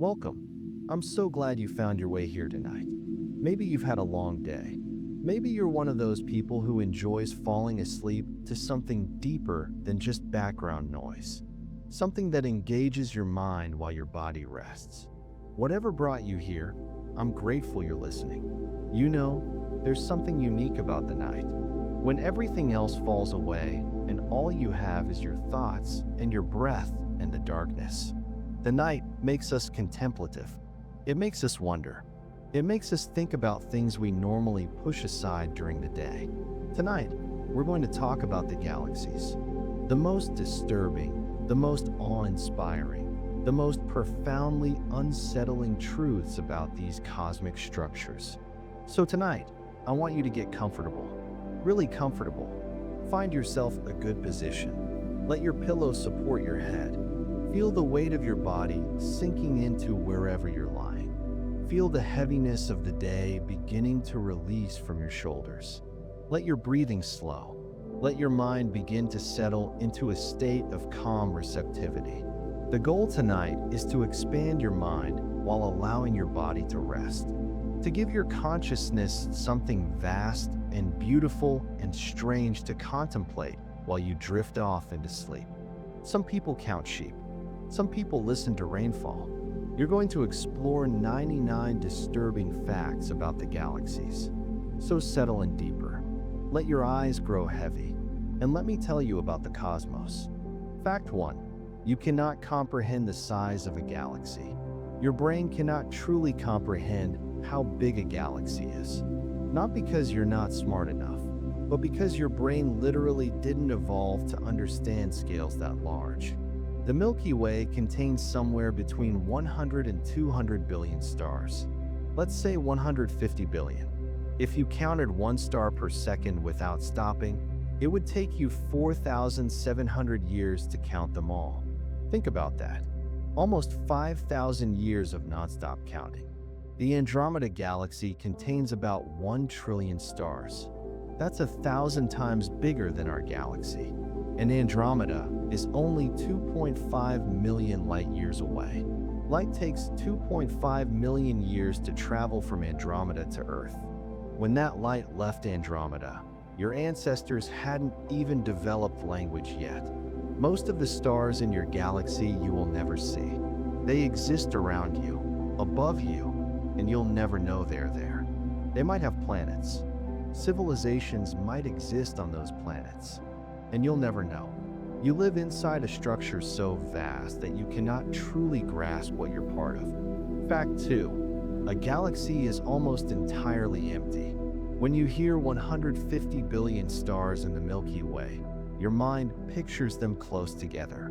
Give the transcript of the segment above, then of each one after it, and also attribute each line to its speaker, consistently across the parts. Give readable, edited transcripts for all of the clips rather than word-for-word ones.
Speaker 1: Welcome. I'm so glad you found your way here tonight. Maybe you've had a long day. Maybe you're one of those people who enjoys falling asleep to something deeper than just background noise. Something that engages your mind while your body rests. Whatever brought you here, I'm grateful you're listening. You know, there's something unique about the night. When everything else falls away and all you have is your thoughts and your breath and the darkness. The night makes us contemplative. It makes us wonder. It makes us think about things we normally push aside during the day. Tonight, we're going to talk about the galaxies. The most disturbing, the most awe-inspiring, the most profoundly unsettling truths about these cosmic structures. So tonight, I want you to get comfortable, really comfortable. Find yourself a good position. Let your pillow support your head. Feel the weight of your body sinking into wherever you're lying. Feel the heaviness of the day beginning to release from your shoulders. Let your breathing slow. Let your mind begin to settle into a state of calm receptivity. The goal tonight is to expand your mind while allowing your body to rest. To give your consciousness something vast and beautiful and strange to contemplate while you drift off into sleep. Some people count sheep. Some people listen to rainfall. You're going to explore 99 disturbing facts about the galaxies. So settle in deeper. Let your eyes grow heavy. And let me tell you about the cosmos. Fact 1. You cannot comprehend the size of a galaxy. Your brain cannot truly comprehend how big a galaxy is. Not because you're not smart enough, but because your brain literally didn't evolve to understand scales that large. The Milky Way contains somewhere between 100 and 200 billion stars. Let's say 150 billion. If you counted one star per second without stopping, it would take you 4,700 years to count them all. Think about that. Almost 5,000 years of nonstop counting. The Andromeda Galaxy contains about 1 trillion stars. That's 1,000 times bigger than our galaxy. And Andromeda is only 2.5 million light years away. Light takes 2.5 million years to travel from Andromeda to Earth. When that light left Andromeda, your ancestors hadn't even developed language yet. Most of the stars in your galaxy you will never see. They exist around you, above you, and you'll never know they're there. They might have planets. Civilizations might exist on those planets, and you'll never know. You live inside a structure so vast that you cannot truly grasp what you're part of. Fact 2. A galaxy is almost entirely empty. When you hear 150 billion stars in the Milky Way, your mind pictures them close together.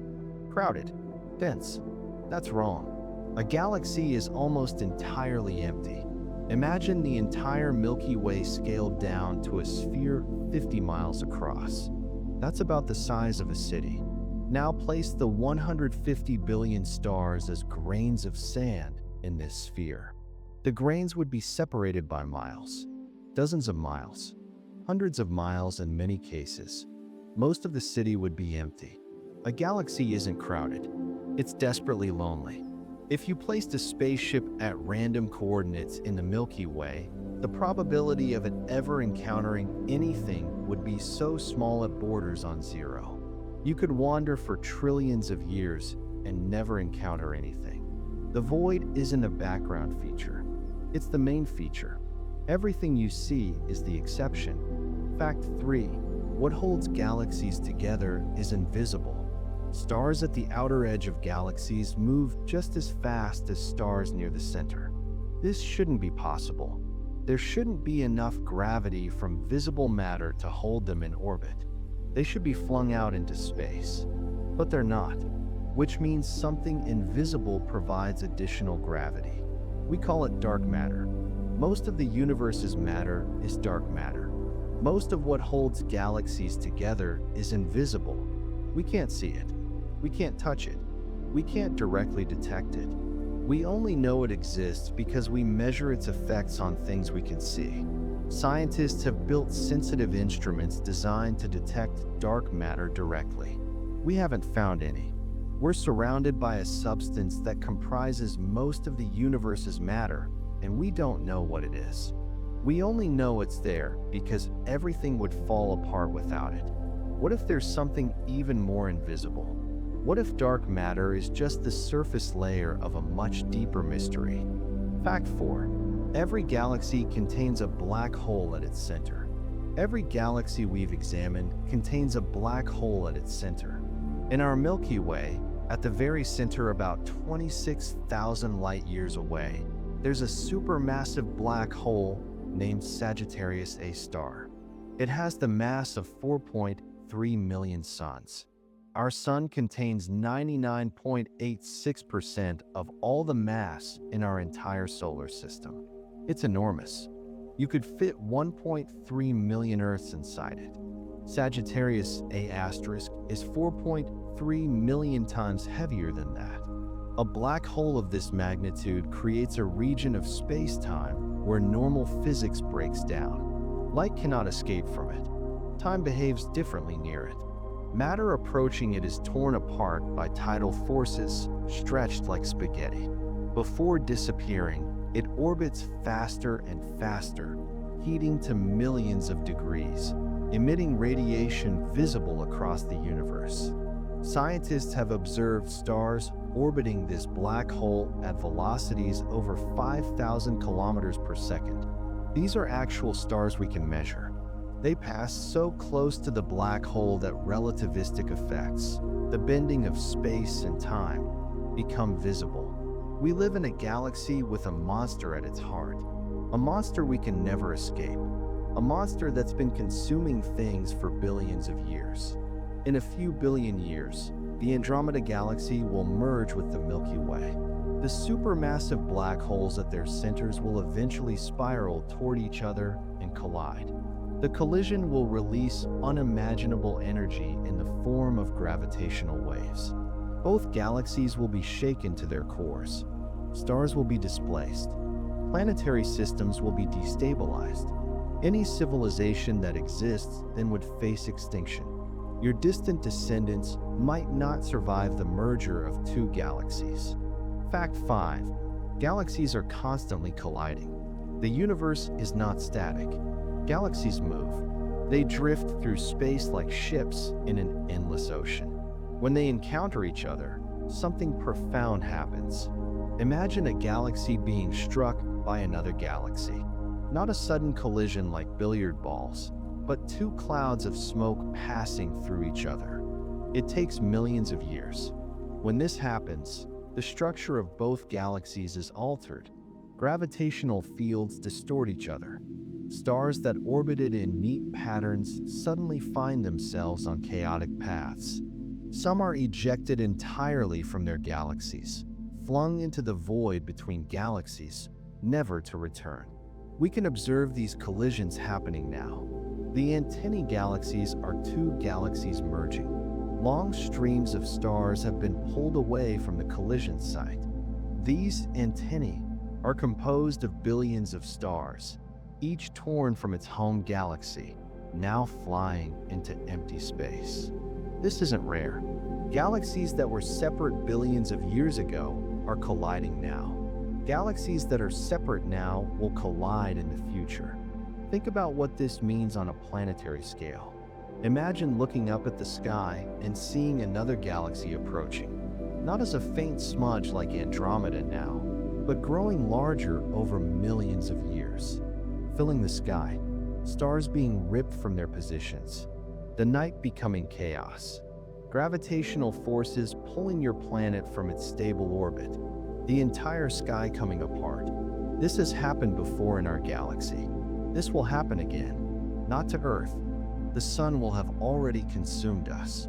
Speaker 1: Crowded, dense. That's wrong. A galaxy is almost entirely empty. Imagine the entire Milky Way scaled down to a sphere 50 miles across. That's about the size of a city. Now place the 150 billion stars as grains of sand in this sphere. The grains would be separated by miles, dozens of miles, hundreds of miles in many cases. Most of the city would be empty. A galaxy isn't crowded. It's desperately lonely. If you placed a spaceship at random coordinates in the Milky Way, the probability of it ever encountering anything would be so small it borders on zero. You could wander for trillions of years and never encounter anything. The void isn't a background feature. It's the main feature. Everything you see is the exception. Fact 3. What holds galaxies together is invisible. Stars at the outer edge of galaxies move just as fast as stars near the center. This shouldn't be possible. There shouldn't be enough gravity from visible matter to hold them in orbit. They should be flung out into space. But they're not, which means something invisible provides additional gravity. We call it dark matter. Most of the universe's matter is dark matter. Most of what holds galaxies together is invisible. We can't see it. We can't touch it. We can't directly detect it. We only know it exists because we measure its effects on things we can see. Scientists have built sensitive instruments designed to detect dark matter directly. We haven't found any. We're surrounded by a substance that comprises most of the universe's matter, and we don't know what it is. We only know it's there because everything would fall apart without it. What if there's something even more invisible? What if dark matter is just the surface layer of a much deeper mystery? Fact 4. Every galaxy contains a black hole at its center. Every galaxy we've examined contains a black hole at its center. In our Milky Way, at the very center, about 26,000 light years away, there's a supermassive black hole named Sagittarius A star. It has the mass of 4.3 million suns. Our sun contains 99.86% of all the mass in our entire solar system. It's enormous. You could fit 1.3 million Earths inside it. Sagittarius A asterisk is 4.3 million times heavier than that. A black hole of this magnitude creates a region of space-time where normal physics breaks down. Light cannot escape from it. Time behaves differently near it. Matter approaching it is torn apart by tidal forces, stretched like spaghetti. Before disappearing, it orbits faster and faster, heating to millions of degrees, emitting radiation visible across the universe. Scientists have observed stars orbiting this black hole at velocities over 5,000 kilometers per second. These are actual stars we can measure. They pass so close to the black hole that relativistic effects, the bending of space and time, become visible. We live in a galaxy with a monster at its heart, a monster we can never escape, a monster that's been consuming things for billions of years. In a few billion years, the Andromeda Galaxy will merge with the Milky Way. The supermassive black holes at their centers will eventually spiral toward each other and collide. The collision will release unimaginable energy in the form of gravitational waves. Both galaxies will be shaken to their cores. Stars will be displaced. Planetary systems will be destabilized. Any civilization that exists then would face extinction. Your distant descendants might not survive the merger of two galaxies. Fact 5. Galaxies are constantly colliding. The universe is not static. Galaxies move. They drift through space like ships in an endless ocean. When they encounter each other, something profound happens. Imagine a galaxy being struck by another galaxy. Not a sudden collision like billiard balls, but two clouds of smoke passing through each other. It takes millions of years. When this happens, the structure of both galaxies is altered. Gravitational fields distort each other. Stars that orbited in neat patterns suddenly find themselves on chaotic paths. Some are ejected entirely from their galaxies, flung into the void between galaxies, never to return. We can observe these collisions happening now. The antennae galaxies are two galaxies merging. Long streams of stars have been pulled away from the collision site. These antennae are composed of billions of stars, each torn from its home galaxy, now flying into empty space. This isn't rare. Galaxies that were separate billions of years ago are colliding now. Galaxies that are separate now will collide in the future. Think about what this means on a planetary scale. Imagine looking up at the sky and seeing another galaxy approaching, not as a faint smudge like Andromeda now, but growing larger over millions of years, filling the sky, stars being ripped from their positions, the night becoming chaos, gravitational forces pulling your planet from its stable orbit, the entire sky coming apart. This has happened before in our galaxy. This will happen again, not to Earth. The sun will have already consumed us.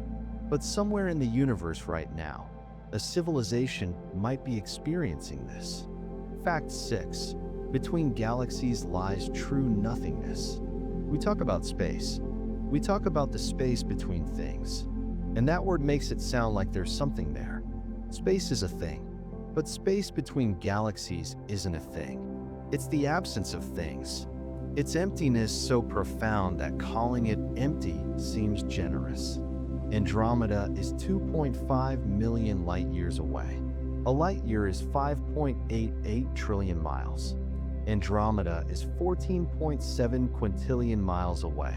Speaker 1: But somewhere in the universe right now, a civilization might be experiencing this. Fact 6. Between galaxies lies true nothingness. We talk about space. We talk about the space between things. And that word makes it sound like there's something there. Space is a thing. But space between galaxies isn't a thing. It's the absence of things. It's emptiness so profound that calling it empty seems generous. Andromeda is 2.5 million light-years away. A light-year is 5.88 trillion miles. Andromeda is 14.7 quintillion miles away.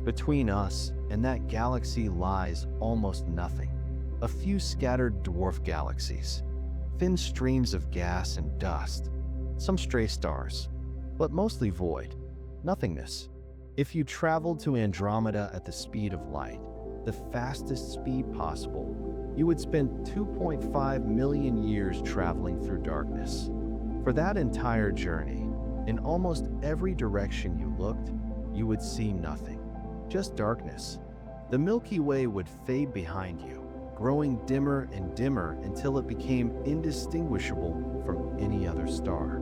Speaker 1: Between us and that galaxy lies almost nothing. A few scattered dwarf galaxies, thin streams of gas and dust, some stray stars, but mostly void, nothingness. If you traveled to Andromeda at the speed of light, the fastest speed possible, you would spend 2.5 million years traveling through darkness. For that entire journey, in almost every direction you looked, you would see nothing, just darkness. The Milky Way would fade behind you, growing dimmer and dimmer until it became indistinguishable from any other star.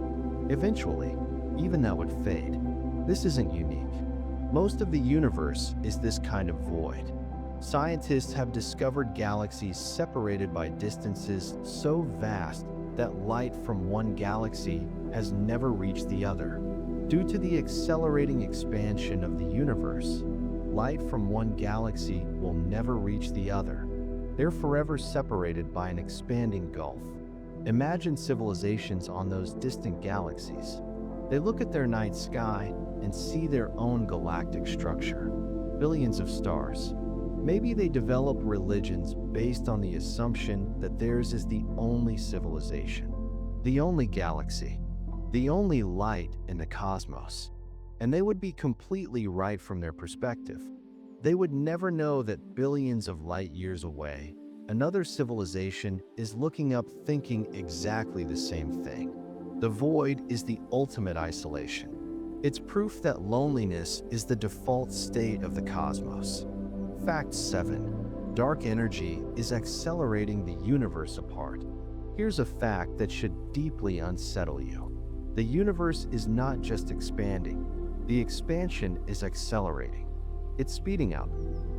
Speaker 1: Eventually, even that would fade. This isn't unique. Most of the universe is this kind of void. Scientists have discovered galaxies separated by distances so vast that light from one galaxy has never reached the other. Due to the accelerating expansion of the universe, light from one galaxy will never reach the other. They're forever separated by an expanding gulf. Imagine civilizations on those distant galaxies. They look at their night sky and see their own galactic structure, billions of stars. Maybe they develop religions based on the assumption that theirs is the only civilization, the only galaxy, the only light in the cosmos. And they would be completely right from their perspective. They would never know that billions of light years away, another civilization is looking up thinking exactly the same thing. The void is the ultimate isolation. It's proof that loneliness is the default state of the cosmos. Fact 7. Dark energy is accelerating the universe apart. Here's a fact that should deeply unsettle you. The universe is not just expanding. The expansion is accelerating. It's speeding up.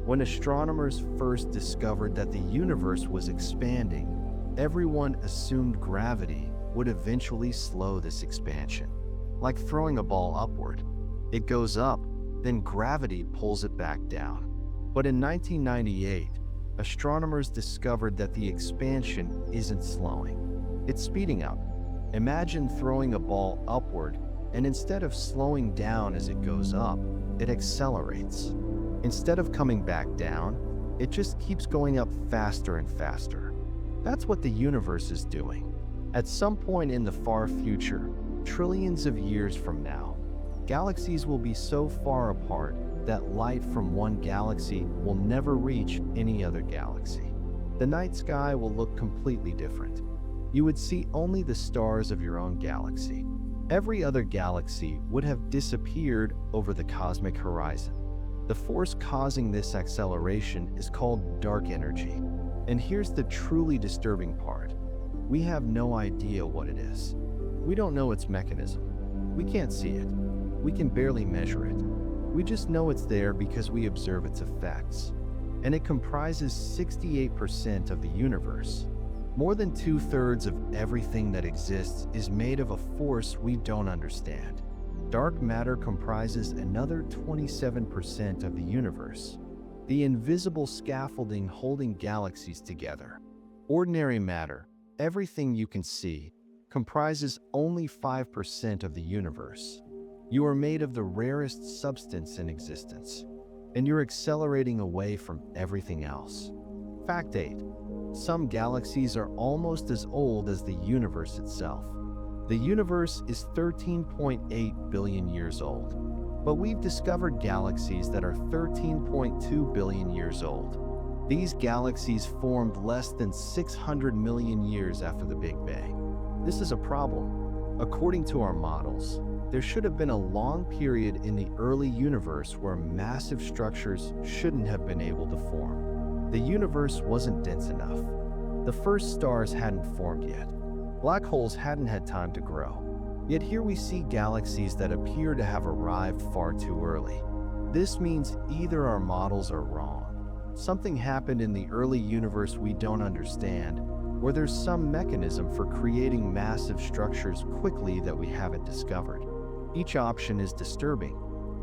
Speaker 1: When astronomers first discovered that the universe was expanding, everyone assumed gravity would eventually slow this expansion. Like throwing a ball upward. It goes up, then gravity pulls it back down. But in 1998, astronomers discovered that the expansion isn't slowing. It's speeding up. Imagine throwing a ball upward, and instead of slowing down as it goes up, it accelerates. Instead of coming back down, it just keeps going up faster and faster. That's what the universe is doing. At some point in the far future, trillions of years from now, galaxies will be so far apart that light from one galaxy will never reach any other galaxy. The night sky will look completely different. You would see only the stars of your own galaxy. Every other galaxy would have disappeared over the cosmic horizon. The force causing this acceleration is called dark energy. And here's the truly disturbing part. We have no idea what it is. We don't know its mechanism. We can't see it. We can barely measure it. We just know it's there because we observe its effects. And it comprises 68% of the universe. More than 2/3 of everything that exists is made of a force we don't understand. Dark matter comprises another 27% of the universe. The invisible scaffolding holding galaxies together. Ordinary matter, everything you can see, comprises only 5% of the universe. You are made of the rarest substance in existence, and you're accelerating away from everything else. Fact 8. Some galaxies are almost as old as the universe itself. The universe is 13.8 billion years old, but we've discovered galaxies that are 13.2 billion years old. These galaxies formed less than 600 million years after the Big Bang. This is a problem. According to our models, there should have been a long period in the early universe where massive structures shouldn't have been able to form. The universe wasn't dense enough. The first stars hadn't formed yet. Black holes hadn't had time to grow. Yet here we see galaxies that appear to have arrived far too early. This means either our models are wrong, something happened in the early universe we don't understand, or there's some mechanism for creating massive structures quickly that we haven't discovered. Each option is disturbing.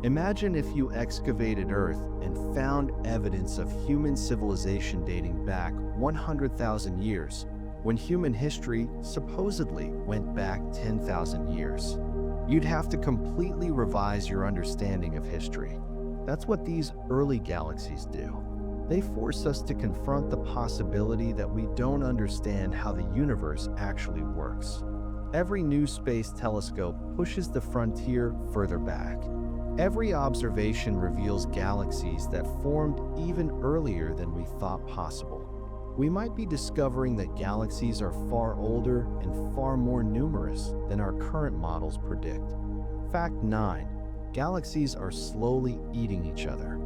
Speaker 1: Imagine if you excavated Earth and found evidence of human civilization dating back 100,000 years, when human history supposedly went back 10,000 years. You'd have to completely revise your understanding of history. That's what these early galaxies do. They force us to confront the possibility that we don't understand how the universe actually works. Every new space telescope pushes the frontier further back. Every observation reveals galaxies that formed even earlier than we thought possible. We might be discovering that galaxies are far older and far more numerous than our current models predict. Fact 9. Galaxies are slowly eating each other.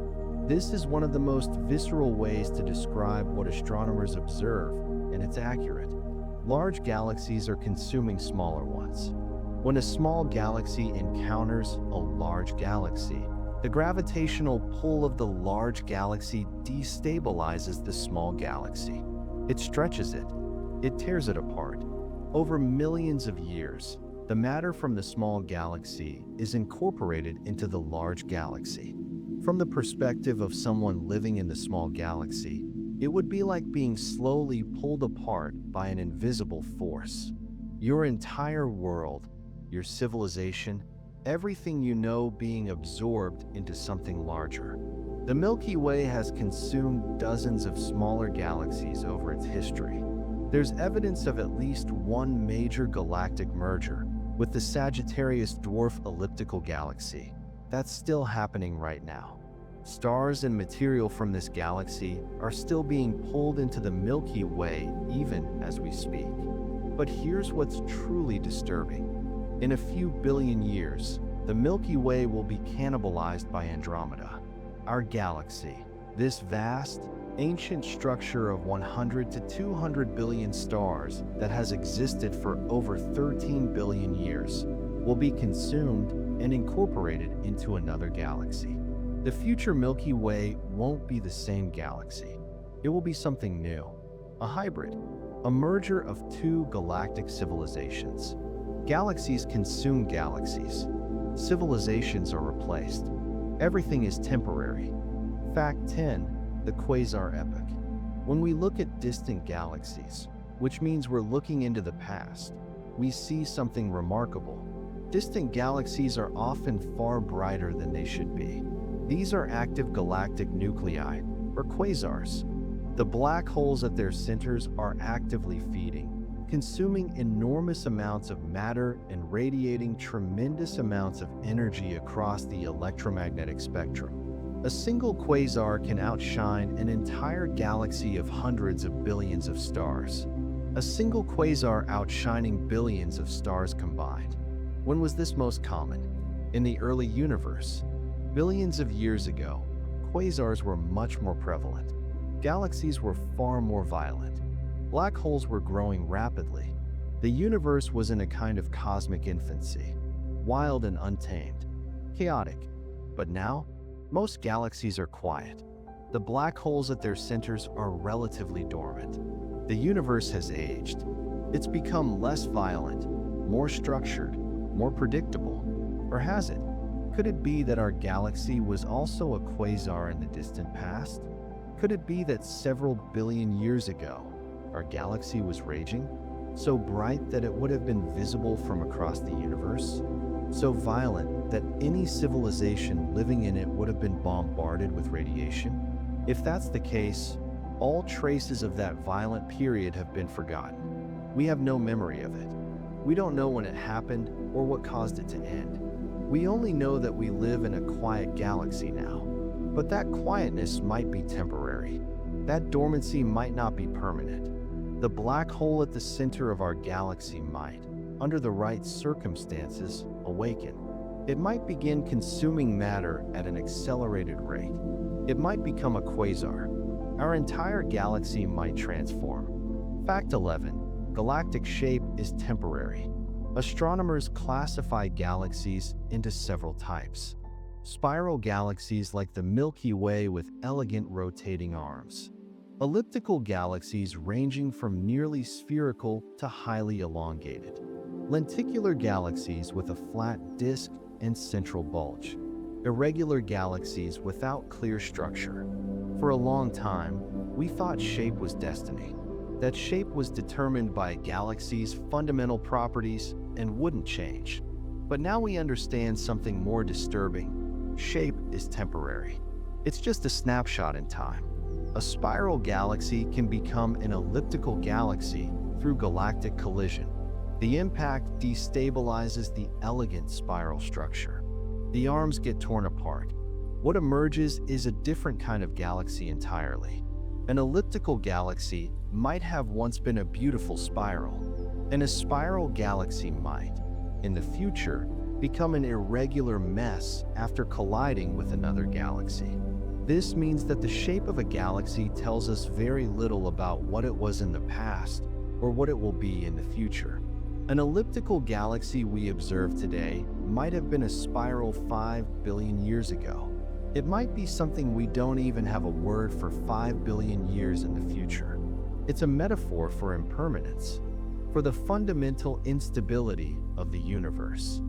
Speaker 1: This is one of the most visceral ways to describe what astronomers observe, and it's accurate. Large galaxies are consuming smaller ones. When a small galaxy encounters a large galaxy, the gravitational pull of the large galaxy destabilizes the small galaxy. It stretches it. It tears it apart. Over millions of years, the matter from the small galaxy is incorporated into the large galaxy. From the perspective of someone living in the small galaxy, it would be like being slowly pulled apart by an invisible force. Your entire world, your civilization, everything you know being absorbed into something larger. The Milky Way has consumed dozens of smaller galaxies over its history. There's evidence of at least one major galactic merger with the Sagittarius dwarf elliptical galaxy. That's still happening right now. Stars and material from this galaxy are still being pulled into the Milky Way even as we speak. But here's what's truly disturbing. In a few billion years, the Milky Way will be cannibalized by Andromeda, our galaxy. This vast, ancient structure of 100 to 200 billion stars that has existed for over 13 billion years will be consumed and incorporated into another galaxy. The future Milky Way won't be the same galaxy. It will be something new, a hybrid, a merger of two galactic civilizations. Galaxies consume galaxies. Civilizations are replaced. Everything is temporary. Fact 10. The quasar epoch. When we look at distant galaxies, which means we're looking into the past, we see something remarkable. Distant galaxies are often far brighter than they should be. These are active galactic nuclei, or quasars. The black holes at their centers are actively feeding, consuming enormous amounts of matter and radiating tremendous amounts of energy across the electromagnetic spectrum. A single quasar can outshine an entire galaxy of hundreds of billions of stars. A single quasar outshining billions of stars combined. When was this most common? In the early universe. Billions of years ago, quasars were much more prevalent. Galaxies were far more violent. Black holes were growing rapidly. The universe was in a kind of cosmic infancy, wild and untamed, chaotic. But now, most galaxies are quiet. The black holes at their centers are relatively dormant. The universe has aged. It's become less violent, more structured, more predictable. Or has it? Could it be that our galaxy was also a quasar in the distant past? Could it be that several billion years ago, our galaxy was raging? So bright that it would have been visible from across the universe? So violent that any civilization living in it would have been bombarded with radiation? If that's the case, all traces of that violent period have been forgotten. We have no memory of it. We don't know when it happened or what caused it to end. We only know that we live in a quiet galaxy now. But that quietness might be temporary. That dormancy might not be permanent. The black hole at the center of our galaxy might, under the right circumstances, awaken. It might begin consuming matter at an accelerated rate. It might become a quasar. Our entire galaxy might transform. Fact 11. Galactic shape is temporary. Astronomers classify galaxies into several types. Spiral galaxies like the Milky Way with elegant rotating arms. Elliptical galaxies ranging from nearly spherical to highly elongated. Lenticular galaxies with a flat disk and central bulge. irregular galaxies without clear structure. For a long time, we thought shape was destiny, that shape was determined by a galaxy's fundamental properties and wouldn't change. But now we understand something more disturbing. Shape is temporary. It's just a snapshot in time. A spiral galaxy can become an elliptical galaxy through galactic collision. The impact destabilizes the elegant spiral structure. The arms get torn apart. What emerges is a different kind of galaxy entirely. An elliptical galaxy might have once been a beautiful spiral, and a spiral galaxy might, in the future, become an irregular mess after colliding with another galaxy. This means that the shape of a galaxy tells us very little about what it was in the past or what it will be in the future. An elliptical galaxy we observe today might have been a spiral 5 billion years ago. It might be something we don't even have a word for 5 billion years in the future. It's a metaphor for impermanence, for the fundamental instability of the universe,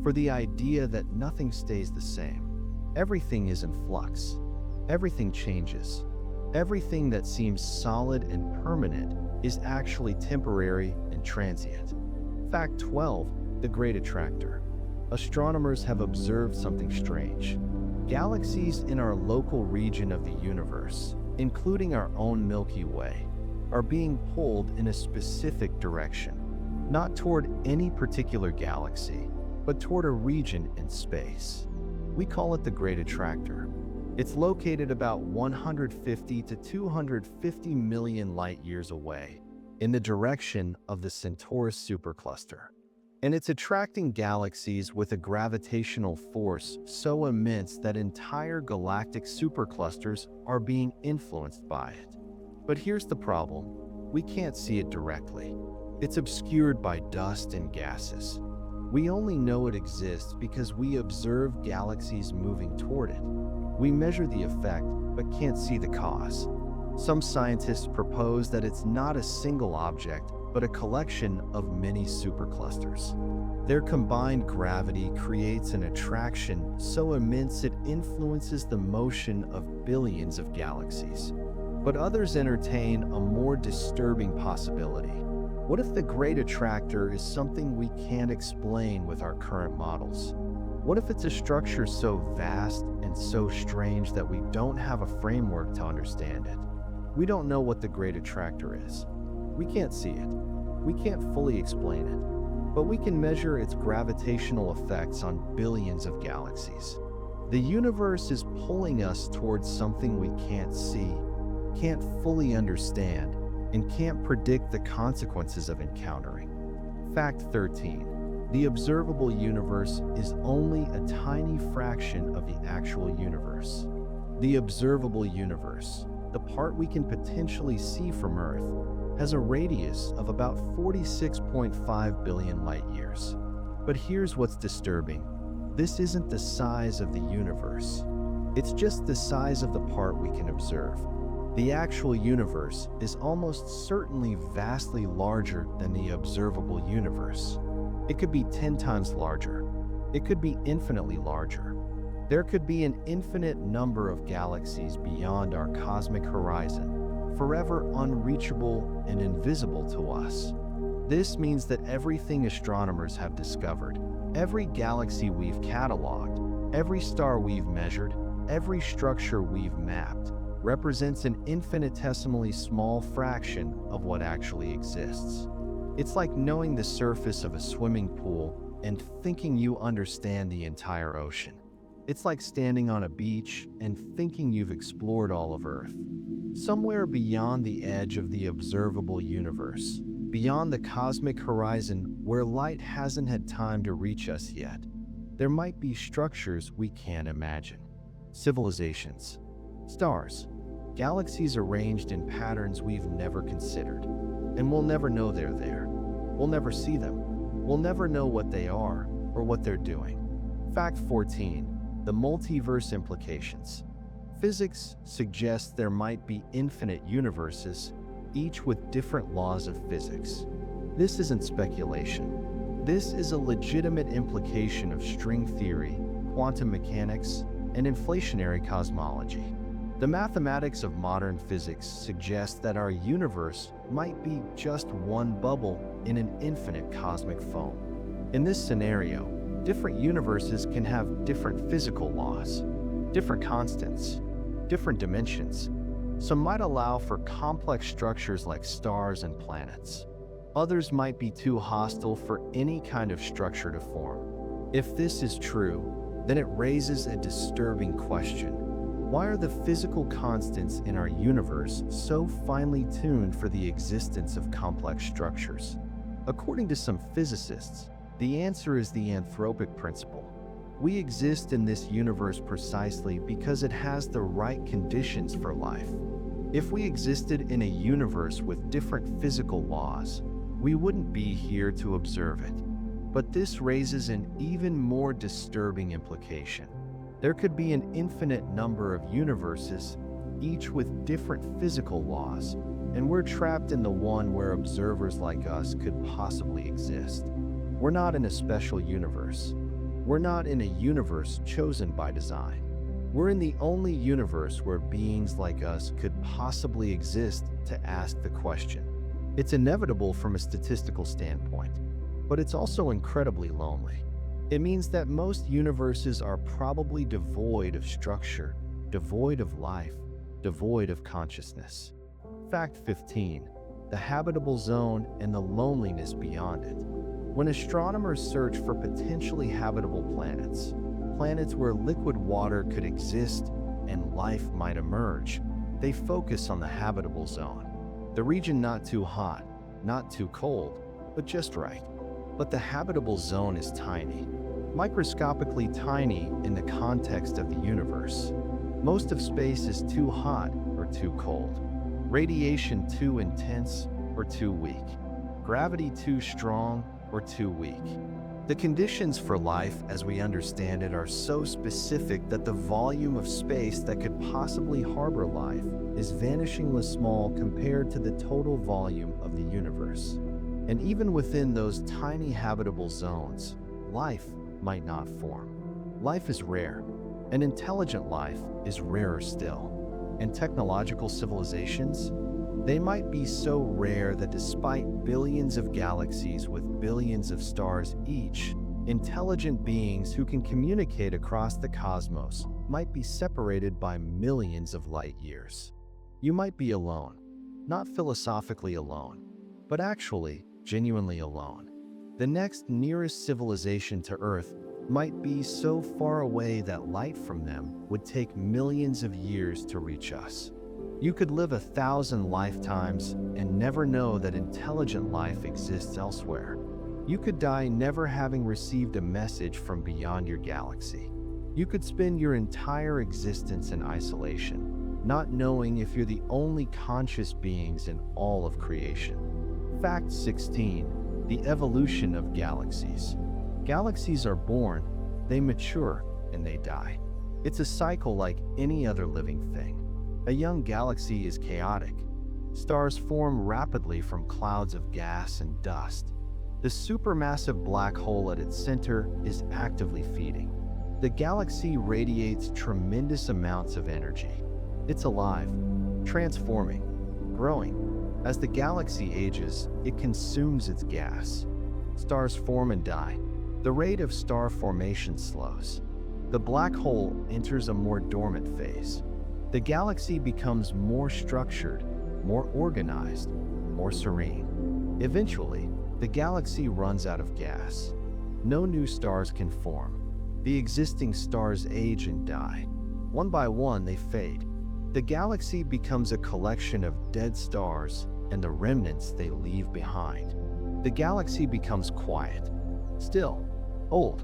Speaker 1: for the idea that nothing stays the same. Everything is in flux. Everything changes. Everything that seems solid and permanent is actually temporary and transient. Fact 12, the Great Attractor. Astronomers have observed something strange. Galaxies in our local region of the universe, including our own Milky Way, are being pulled in a specific direction, not toward any particular galaxy, but toward a region in space. We call it the Great Attractor. It's located about 150 to 250 million light-years away, in the direction of the Centaurus supercluster. And it's attracting galaxies with a gravitational force so immense that entire galactic superclusters are being influenced by it. But here's the problem. We can't see it directly. It's obscured by dust and gases. We only know it exists because we observe galaxies moving toward it. We measure the effect, but can't see the cause. Some scientists propose that it's not a single object, but a collection of many superclusters. Their combined gravity creates an attraction so immense it influences the motion of billions of galaxies. But others entertain a more disturbing possibility. What if the Great Attractor is something we can't explain with our current models? What if it's a structure so vast and so strange that we don't have a framework to understand it? We don't know what the Great Attractor is. We can't see it. We can't fully explain it. But we can measure its gravitational effects on billions of galaxies. The universe is pulling us towards something we can't see, can't fully understand, and can't predict the consequences of encountering. Fact 13. The observable universe is only a tiny fraction of the actual universe. The observable universe, the part we can potentially see from Earth, has a radius of about 46.5 billion light-years. But here's what's disturbing. This isn't the size of the universe. It's just the size of the part we can observe. The actual universe is almost certainly vastly larger than the observable universe. It could be 10 times larger. It could be infinitely larger. There could be an infinite number of galaxies beyond our cosmic horizon, forever unreachable and invisible to us. This means that everything astronomers have discovered, every galaxy we've cataloged, every star we've measured, every structure we've mapped, represents an infinitesimally small fraction of what actually exists. It's like knowing the surface of a swimming pool and thinking you understand the entire ocean. It's like standing on a beach and thinking you've explored all of Earth. Somewhere beyond the edge of the observable universe, beyond the cosmic horizon where light hasn't had time to reach us yet, there might be structures we can't imagine. Civilizations, stars, galaxies arranged in patterns we've never considered. And we'll never know they're there. We'll never see them. We'll never know what they are or what they're doing. Fact 14. The multiverse implications. Physics suggests there might be infinite universes, each with different laws of physics. This isn't speculation. This is a legitimate implication of string theory, quantum mechanics, and inflationary cosmology. The mathematics of modern physics suggest that our universe might be just one bubble in an infinite cosmic foam. In this scenario, different universes can have different physical laws, different constants, different dimensions. Some might allow for complex structures like stars and planets. Others might be too hostile for any kind of structure to form. If this is true, then it raises a disturbing question. Why are the physical constants in our universe so finely tuned for the existence of complex structures? According to some physicists, the answer is the anthropic principle. We exist in this universe precisely because it has the right conditions for life. If we existed in a universe with different physical laws, we wouldn't be here to observe it. But this raises an even more disturbing implication. There could be an infinite number of universes, each with different physical laws, and we're trapped in the one where observers like us could possibly exist. We're not in a special universe. We're not in a universe chosen by design. We're in the only universe where beings like us could possibly exist to ask the question. It's inevitable from a statistical standpoint, but it's also incredibly lonely. It means that most universes are probably devoid of structure, devoid of life, devoid of consciousness. Fact 15. The habitable zone and the loneliness beyond it. When astronomers search for potentially habitable planets, planets where liquid water could exist and life might emerge, they focus on the habitable zone. The region not too hot, not too cold, but just right. But the habitable zone is tiny, microscopically tiny in the context of the universe. Most of space is too hot or too cold, radiation too intense or too weak, gravity too strong or too weak. The conditions for life as we understand it are so specific that the volume of space that could possibly harbor life is vanishingly small compared to the total volume of the universe. And even within those tiny habitable zones, life might not form. Life is rare, and intelligent life is rarer still. And technological civilizations? They might be so rare that despite billions of galaxies with billions of stars each, intelligent beings who can communicate across the cosmos might be separated by millions of light years. You might be alone, not philosophically alone, but actually genuinely alone. The next nearest civilization to Earth might be so far away that light from them would take millions of years to reach us. You could live 1,000 lifetimes and never know that intelligent life exists elsewhere. You could die never having received a message from beyond your galaxy. You could spend your entire existence in isolation, not knowing if you're the only conscious beings in all of creation. Fact 16. The evolution of galaxies. Galaxies are born, they mature, and they die. It's a cycle like any other living thing. A young galaxy is chaotic. Stars form rapidly from clouds of gas and dust. The supermassive black hole at its center is actively feeding. The galaxy radiates tremendous amounts of energy. It's alive, transforming, growing. As the galaxy ages, it consumes its gas. Stars form and die. The rate of star formation slows. The black hole enters a more dormant phase. The galaxy becomes more structured, more organized, more serene. Eventually, the galaxy runs out of gas. No new stars can form. The existing stars age and die. One by one, they fade. The galaxy becomes a collection of dead stars and the remnants they leave behind. The galaxy becomes quiet, still, old,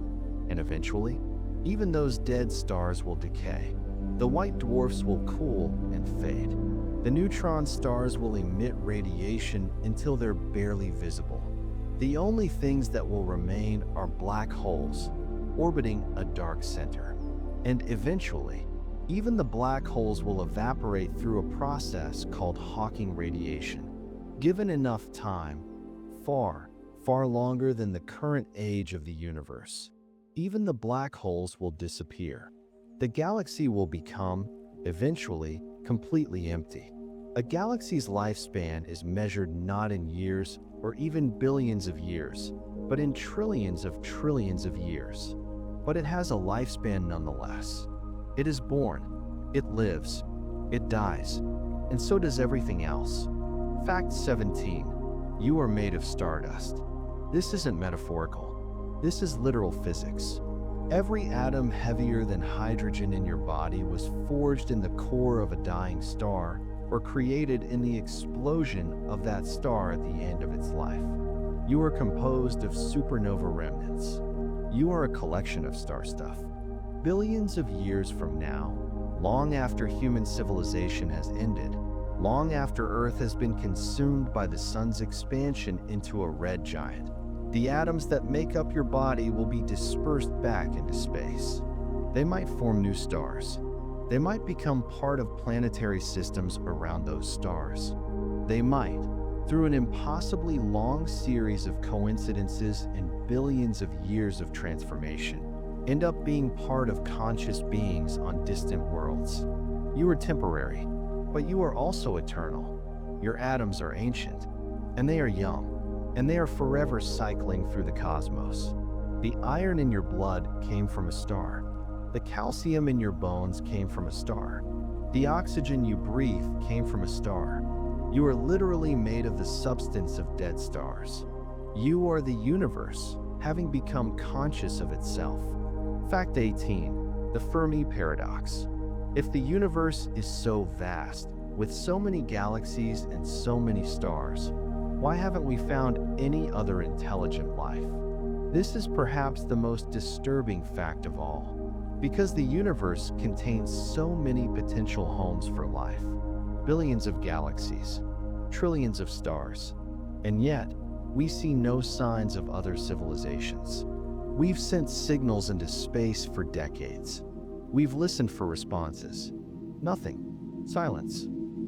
Speaker 1: and eventually, even those dead stars will decay. The white dwarfs will cool and fade. The neutron stars will emit radiation until they're barely visible. The only things that will remain are black holes, orbiting a dark center. And eventually, even the black holes will evaporate through a process called Hawking radiation. Given enough time, far, far longer than the current age of the universe, Even the black holes will disappear. The galaxy will become, eventually, completely empty. A galaxy's lifespan is measured not in years or even billions of years, but in trillions of years. But it has a lifespan nonetheless. It is born, it lives, it dies, and so does everything else. Fact 17. You are made of stardust. This isn't metaphorical. This is literal physics. Every atom heavier than hydrogen in your body was forged in the core of a dying star or created in the explosion of that star at the end of its life. You are composed of supernova remnants. You are a collection of star stuff. Billions of years from now, long after human civilization has ended, long after Earth has been consumed by the sun's expansion into a red giant, the atoms that make up your body will be dispersed back into space. They might form new stars. They might become part of planetary systems around those stars. They might, through an impossibly long series of coincidences and billions of years of transformation, end up being part of conscious beings on distant worlds. You are temporary, but you are also eternal. Your atoms are ancient, and they are young, and they are forever cycling through the cosmos. The iron in your blood came from a star. The calcium in your bones came from a star. The oxygen you breathe came from a star. You are literally made of the substance of dead stars. You are the universe, having become conscious of itself. Fact 18. The Fermi Paradox. If the universe is so vast, with so many galaxies and so many stars, why haven't we found any other intelligent life? This is perhaps the most disturbing fact of all, because the universe contains so many potential homes for life. Billions of galaxies, trillions of stars, and yet we see no signs of other civilizations. We've sent signals into space for decades. We've listened for responses. Nothing. Silence.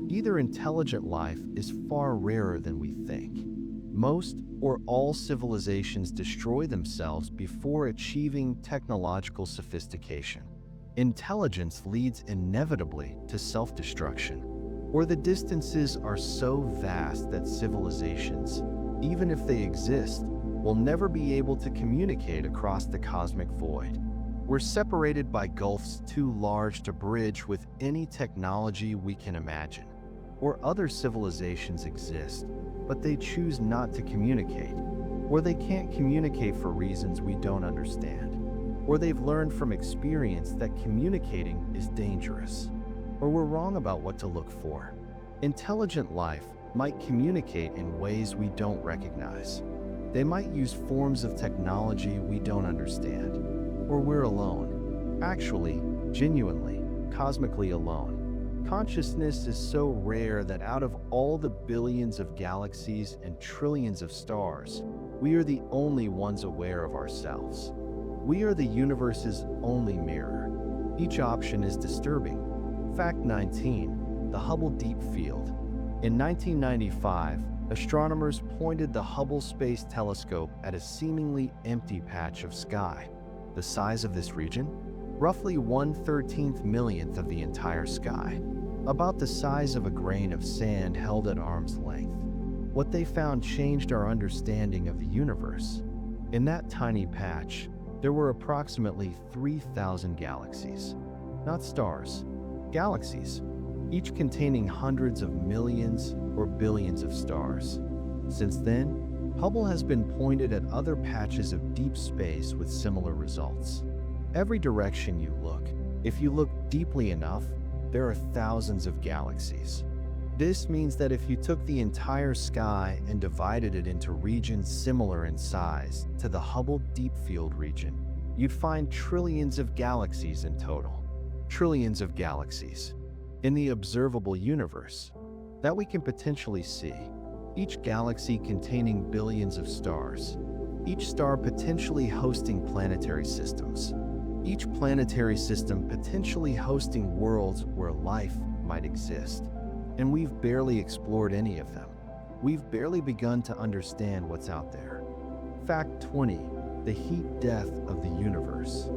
Speaker 1: Either intelligent life is far rarer than we think. Most or all civilizations destroy themselves before achieving technological sophistication. Intelligence leads inevitably to self-destruction, or the distances are so vast that civilizations, even if they exist, will never be able to communicate across the cosmic void. We're separated by gulfs too large to bridge with any technology we can imagine. Or other civilizations exist, but they choose not to communicate. Or they can't communicate for reasons we don't understand. Or they've learned from experience that communicating is dangerous. Or we're wrong about what to look for. Intelligent life might communicate in ways we don't recognize. They might use forms of technology we don't understand. Or we're alone. Actually, genuinely, cosmically alone. Consciousness is so rare that out of all the billions of galaxies and trillions of stars, we are the only ones aware of ourselves. We are the universe's only mirror. Each option is disturbing. Fact 19. The Hubble Deep Field. In 1995, astronomers pointed the Hubble Space Telescope at a seemingly empty patch of sky. The size of this region? Roughly 1/13 millionth of the entire sky. About the size of a grain of sand held at arm's length. What they found changed our understanding of the universe. In that tiny patch, there were approximately 3,000 galaxies. Not stars, galaxies, each containing hundreds of millions or billions of stars. Since then, Hubble has been pointed at other patches of deep space with similar results. Every direction you look, if you look deeply enough, there are thousands of galaxies. This means that if you took the entire sky and divided it into regions similar in size to the Hubble Deep Field region, you'd find trillions of galaxies in total. Trillions of galaxies in the observable universe that we can potentially see. Each galaxy containing billions of stars. Each star potentially hosting planetary systems. Each planetary system potentially hosting worlds where life might exist. And we've barely explored any of them. We've barely begun to understand what's out there. Fact 20. the heat death of the universe.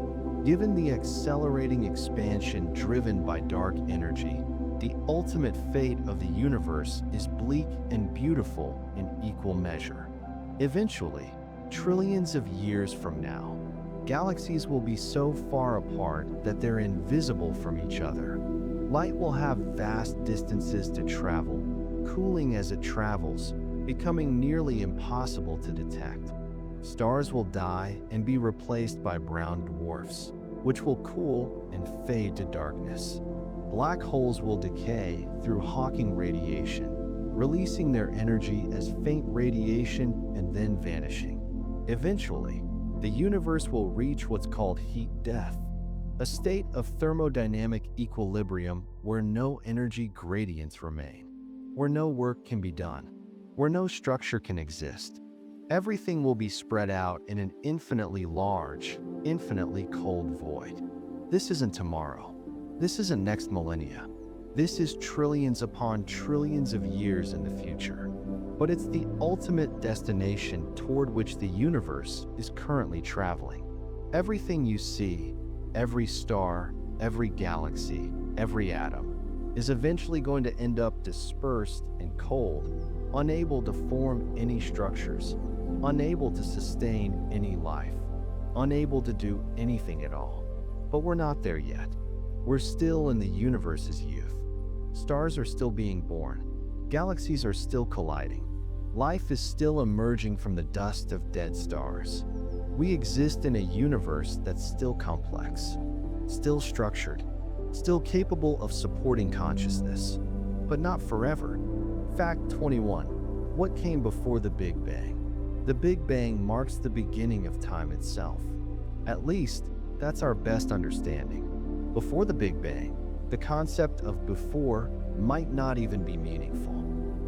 Speaker 1: Given the accelerating expansion driven by dark energy, the ultimate fate of the universe is bleak and beautiful in equal measure. Eventually, trillions of years from now, galaxies will be so far apart that they're invisible from each other. Light will have vast distances to travel, cooling as it travels, becoming nearly impossible to detect. Stars will die and be replaced by brown dwarfs, which will cool and fade to darkness. Black holes will decay through Hawking radiation, releasing their energy as faint radiation and then vanishing. Eventually, the universe will reach what's called heat death, a state of thermodynamic equilibrium where no energy gradients remain, where no work can be done, where no structure can exist. Everything will be spread out in an infinitely large, infinitely cold void. This isn't tomorrow. This isn't next millennia. This is trillions upon trillions of years in the future. But it's the ultimate destination toward which the universe is currently traveling. Everything you see, every star, every galaxy, every atom, is eventually going to end up dispersed and cold, unable to form any structures, unable to sustain any life, unable to do anything at all. But we're not there yet. We're still in the universe's youth. Stars are still being born. Galaxies are still colliding. Life is still emerging from the dust of dead stars. We exist in a universe that's still complex, still structured, still capable of supporting consciousness, but not forever. Fact 21. What came before the Big Bang? The Big Bang marks the beginning of time itself. At least, that's our best understanding. Before the Big Bang, the concept of before might not even be meaningful.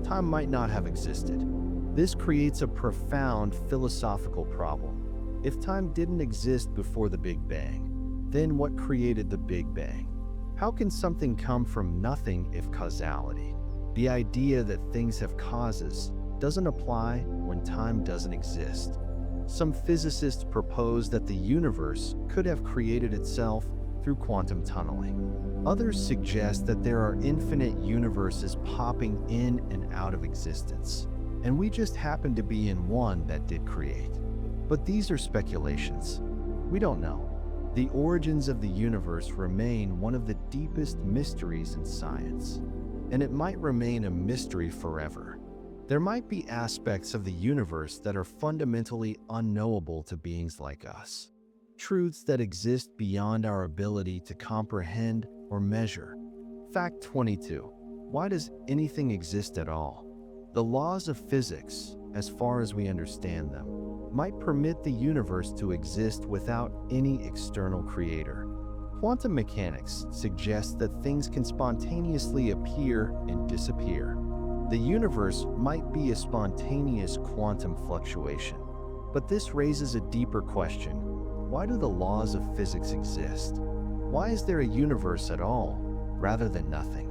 Speaker 1: Time might not have existed. This creates a profound philosophical problem. If time didn't exist before the Big Bang, then what created the Big Bang? How can something come from nothing if causality, the idea that things have causes, doesn't apply when time doesn't exist? Some physicists propose that the universe could have created itself through quantum tunneling. Others suggest that there are infinite universes popping in and out of existence, and we just happen to be in one that did create. But these are speculations. We don't know. The origins of the universe remain one of the deepest mysteries in science, and it might remain a mystery forever. There might be aspects of the universe that are fundamentally unknowable to beings like us. Truths that exist beyond our ability to comprehend or measure. Fact 22. Why does anything exist at all? The laws of physics, as far as we understand them, might permit the universe to exist without any external creator. Quantum mechanics suggests that things can spontaneously appear and disappear. The universe might be a spontaneous quantum fluctuation. But this raises a deeper question. Why do the laws of physics exist? Why is there a universe at all, rather than nothing?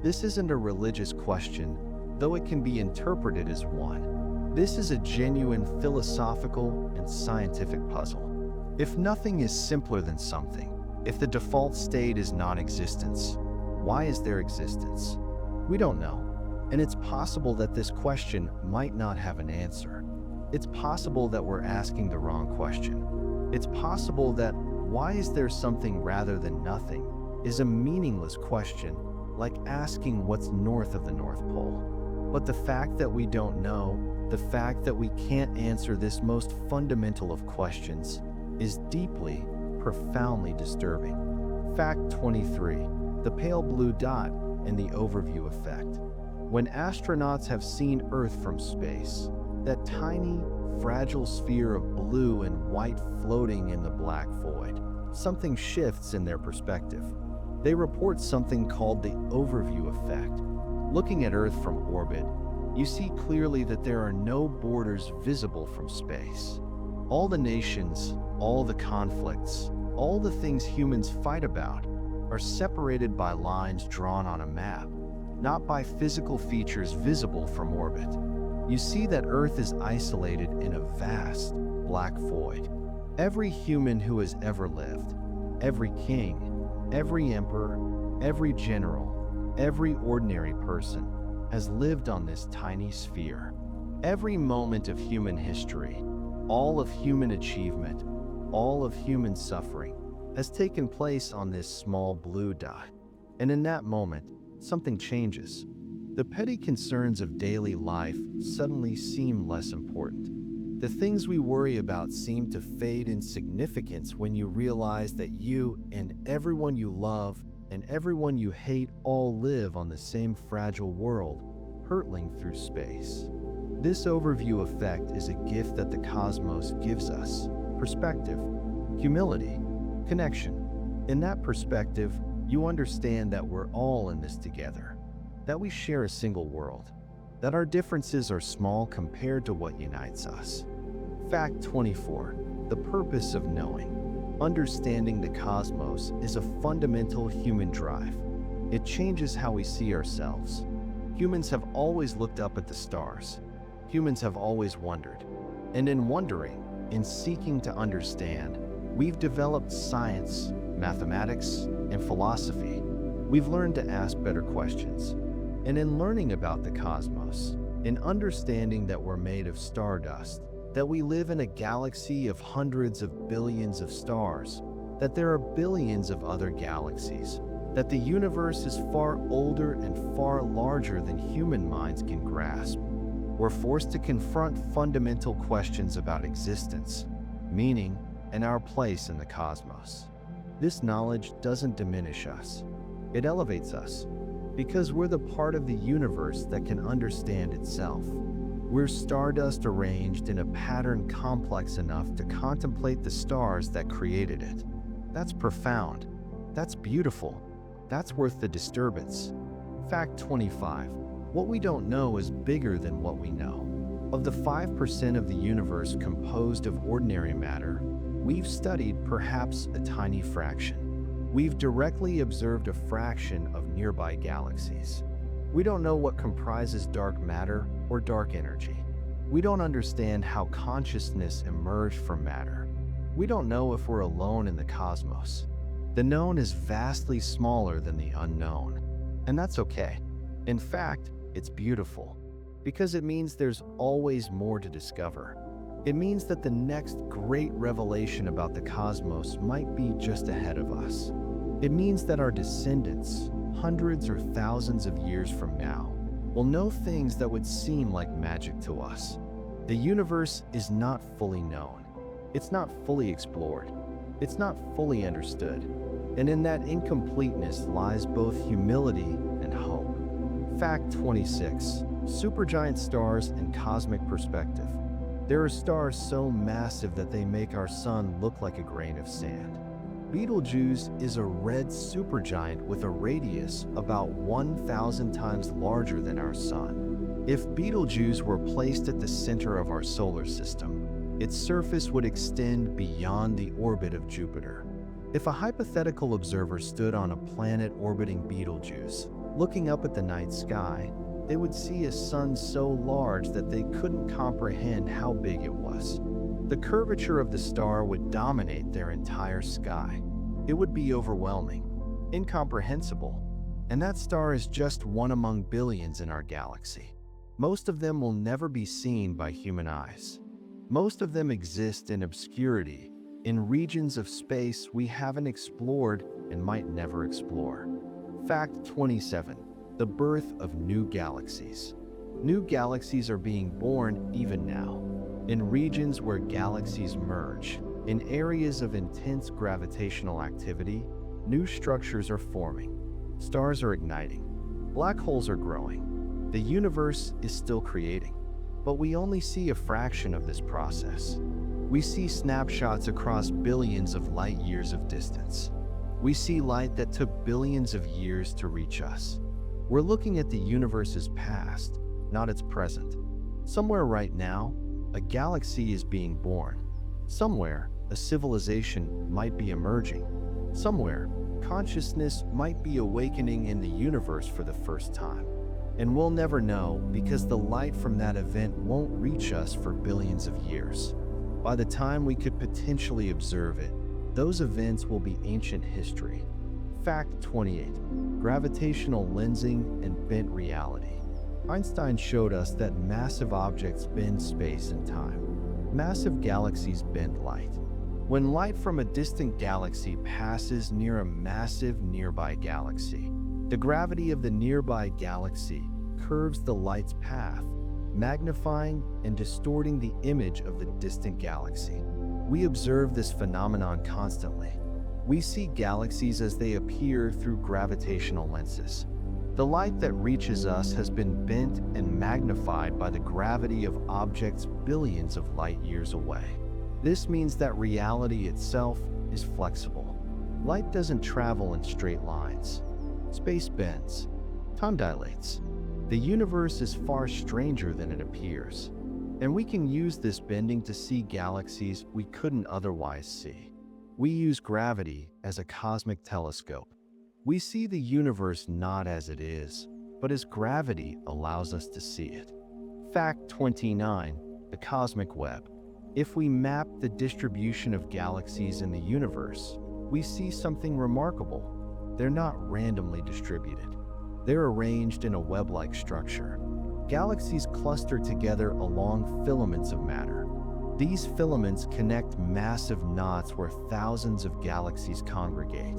Speaker 1: This isn't a religious question, though it can be interpreted as one. This is a genuine philosophical and scientific puzzle. If nothing is simpler than something, if the default state is non-existence, why is there existence? We don't know, and it's possible that this question might not have an answer. It's possible that we're asking the wrong question. It's possible that why is there something rather than nothing is a meaningless question, like asking what's north of the North Pole. But the fact that we don't know, the fact that we can't answer this most fundamental of questions, is deeply, profoundly disturbing. Fact 23. The pale blue dot and the overview effect. When astronauts have seen Earth from space, that tiny, fragile sphere of blue and white floating in the black void, something shifts in their perspective. They report something called the overview effect. Looking at Earth from orbit, you see clearly that there are no borders visible from space. All the nations, all the conflicts, all the things humans fight about are separated by lines drawn on a map, not by physical features visible from orbit. You see that Earth is isolated in a vast, black void. Every human who has ever lived, every king, every emperor, every general, every ordinary person has lived on this tiny sphere. Every moment of human history, all of human achievement, all of human suffering has taken place on this small blue dot. And in that moment, something changes. The petty concerns of daily life suddenly seem less important. The things we worry about seem to fade in significance when you realize that you and everyone you love and everyone you hate all live on the same fragile world, hurtling through space. This overview effect is a gift that the cosmos gives us: perspective, humility, connection. In that perspective, you understand that we're all in this together, that we share a single world, that our differences are small compared to what unites us. Fact 24. The purpose of knowing. Understanding the cosmos is a fundamental human drive. It changes how we see ourselves. Humans have always looked up at the stars. Humans have always wondered. And in wondering, in seeking to understand, we've developed science, mathematics, and philosophy. We've learned to ask better questions. And in learning about the cosmos, in understanding that we're made of stardust, that we live in a galaxy of hundreds of billions of stars, that there are billions of other galaxies, that the universe is far older and far larger than human minds can grasp, we're forced to confront fundamental questions about existence, meaning, and our place in the cosmos. This knowledge doesn't diminish us. It elevates us, because we're the part of the universe that can understand itself. We're stardust arranged in a pattern complex enough to contemplate the stars that created it. That's profound. That's beautiful. That's worth the disturbance. Fact 25. What we don't know is bigger than what we know. Of the 5% of the universe composed of ordinary matter, we've studied perhaps a tiny fraction. We've directly observed a fraction of nearby galaxies. We don't know what comprises dark matter or dark energy. We don't understand how consciousness emerged from matter. We don't know if we're alone in the cosmos. The known is vastly smaller than the unknown, and that's okay. In fact, it's beautiful, because it means there's always more to discover. It means that the next great revelation about the cosmos might be just ahead of us. It means that our descendants, hundreds or thousands of years from now, will know things that would seem like magic to us. The universe is not fully known. It's not fully explored. It's not fully understood. And in that incompleteness lies both humility and hope. Fact 26. Supergiant stars and cosmic perspective. There are stars so massive that they make our sun look like a grain of sand. Betelgeuse is a red supergiant with a radius about 1,000 times larger than our sun. If Betelgeuse were placed at the center of our solar system, its surface would extend beyond the orbit of Jupiter. If a hypothetical observer stood on a planet orbiting Betelgeuse, looking up at the night sky, they would see a sun so large that they couldn't comprehend how big it was. The curvature of the star would dominate their entire sky. It would be overwhelming, incomprehensible. And that star is just one among billions in our galaxy. Most of them will never be seen by human eyes. Most of them exist in obscurity, in regions of space we haven't explored and might never explore. Fact 27. The birth of new galaxies. New galaxies are being born even now. In regions where galaxies merge, in areas of intense gravitational activity, new structures are forming. Stars are igniting. Black holes are growing. The universe is still creating. But we only see a fraction of this process. We see snapshots across billions of light years of distance. We see light that took billions of years to reach us. We're looking at the universe's past, not its present. Somewhere right now, a galaxy is being born. Somewhere, a civilization might be emerging. Somewhere, consciousness might be awakening in the universe for the first time. And we'll never know because the light from that event won't reach us for billions of years. By the time we could potentially observe it, those events will be ancient history. Fact 28. Gravitational lensing and bent reality. Einstein showed us that massive objects bend space and time. Massive galaxies bend light. When light from a distant galaxy passes near a massive nearby galaxy, the gravity of the nearby galaxy curves the light's path, magnifying and distorting the image of the distant galaxy. We observe this phenomenon constantly. We see galaxies as they appear through gravitational lenses. The light that reaches us has been bent and magnified by the gravity of objects billions of light years away. This means that reality itself is flexible. Light doesn't travel in straight lines. Space bends. Time dilates. The universe is far stranger than it appears, and we can use this bending to see galaxies we couldn't otherwise see. We use gravity as a cosmic telescope. We see the universe not as it is, but as gravity allows us to see it. Fact 29. The cosmic web. If we map the distribution of galaxies in the universe, we see something remarkable. They're not randomly distributed. They're arranged in a web-like structure. Galaxies cluster together along filaments of matter. These filaments connect massive knots where thousands of galaxies congregate.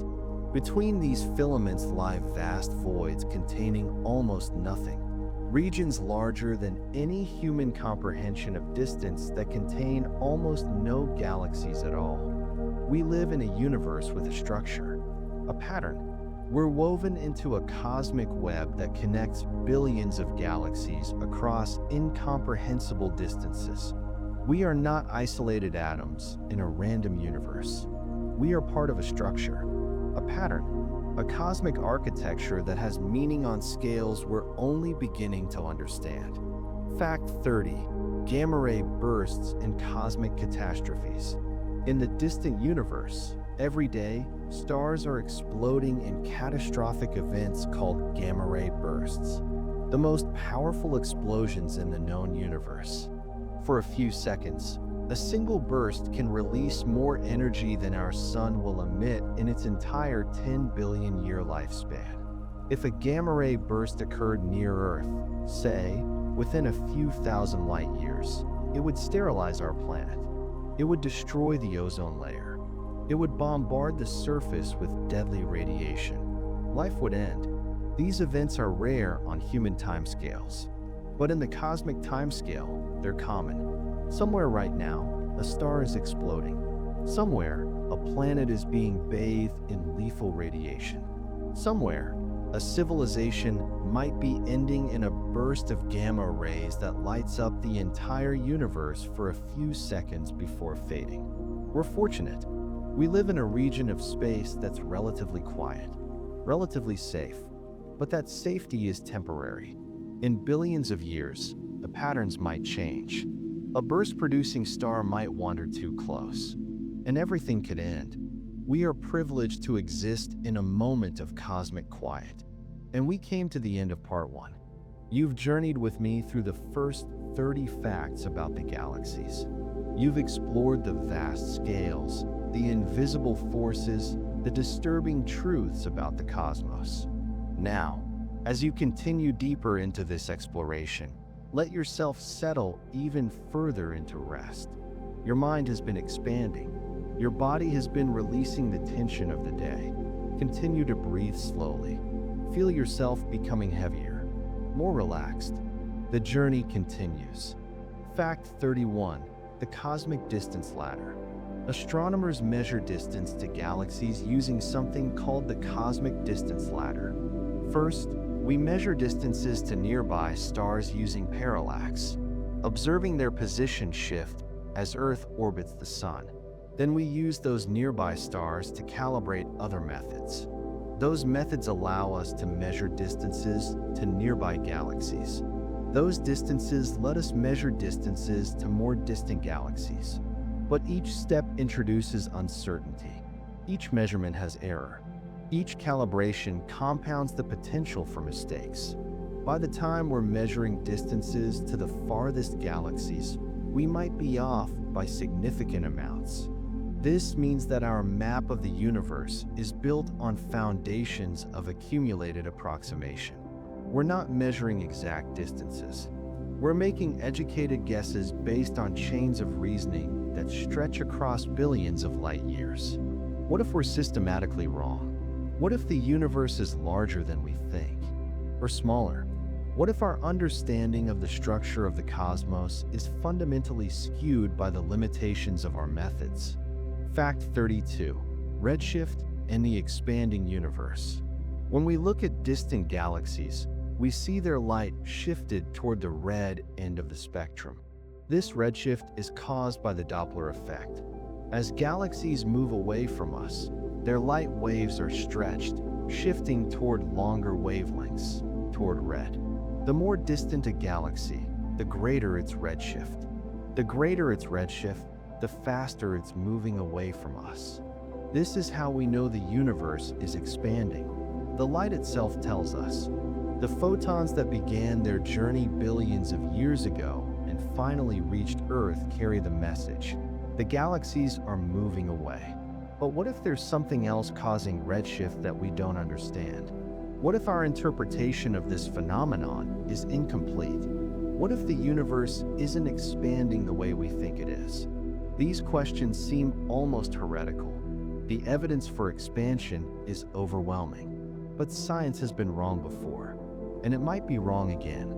Speaker 1: Between these filaments lie vast voids containing almost nothing, regions larger than any human comprehension of distance that contain almost no galaxies at all. We live in a universe with a structure, a pattern. We're woven into a cosmic web that connects billions of galaxies across incomprehensible distances. We are not isolated atoms in a random universe. We are part of a structure, a pattern, a cosmic architecture that has meaning on scales we're only beginning to understand. Fact 30. Gamma ray bursts and cosmic catastrophes. In the distant universe, every day, stars are exploding in catastrophic events called gamma ray bursts, the most powerful explosions in the known universe. For a few seconds, a single burst can release more energy than our sun will emit in its entire 10 billion year lifespan. If a gamma ray burst occurred near Earth, say, within a few thousand light years, it would sterilize our planet. It would destroy the ozone layer. It would bombard the surface with deadly radiation. Life would end. These events are rare on human timescales, but in the cosmic timescale, they're common. Somewhere right now, a star is exploding. Somewhere, a planet is being bathed in lethal radiation. Somewhere, a civilization might be ending in a burst of gamma rays that lights up the entire universe for a few seconds before fading. We're fortunate. We live in a region of space that's relatively quiet, relatively safe, but that safety is temporary. In billions of years, the patterns might change. A burst-producing star might wander too close, and everything could end. We are privileged to exist in a moment of cosmic quiet. And we came to the end of part 1. You've journeyed with me through the first 30 facts about the galaxies. You've explored the vast scales, the invisible forces, the disturbing truths about the cosmos. Now, as you continue deeper into this exploration, let yourself settle even further into rest. Your mind has been expanding. Your body has been releasing the tension of the day. Continue to breathe slowly. Feel yourself becoming heavier, more relaxed. The journey continues. Fact 31. The cosmic distance ladder. Astronomers measure distance to galaxies using something called the cosmic distance ladder. First, we measure distances to nearby stars using parallax, observing their position shift as Earth orbits the Sun. Then we use those nearby stars to calibrate other methods. Those methods allow us to measure distances to nearby galaxies. Those distances let us measure distances to more distant galaxies. But each step introduces uncertainty. Each measurement has error. Each calibration compounds the potential for mistakes. By the time we're measuring distances to the farthest galaxies, we might be off by significant amounts. This means that our map of the universe is built on foundations of accumulated approximation. We're not measuring exact distances. We're making educated guesses based on chains of reasoning that stretch across billions of light years. What if we're systematically wrong? What if the universe is larger than we think? Or smaller? What if our understanding of the structure of the cosmos is fundamentally skewed by the limitations of our methods? Fact 32. Redshift and the expanding universe. When we look at distant galaxies, we see their light shifted toward the red end of the spectrum. This redshift is caused by the Doppler effect. As galaxies move away from us, their light waves are stretched, shifting toward longer wavelengths, toward red. The more distant a galaxy, the greater its redshift. The greater its redshift, the faster it's moving away from us. This is how we know the universe is expanding. The light itself tells us. The photons that began their journey billions of years ago and finally reached Earth carry the message. The galaxies are moving away. But what if there's something else causing redshift that we don't understand? What if our interpretation of this phenomenon is incomplete? What if the universe isn't expanding the way we think it is? These questions seem almost heretical. The evidence for expansion is overwhelming. But science has been wrong before, and it might be wrong again.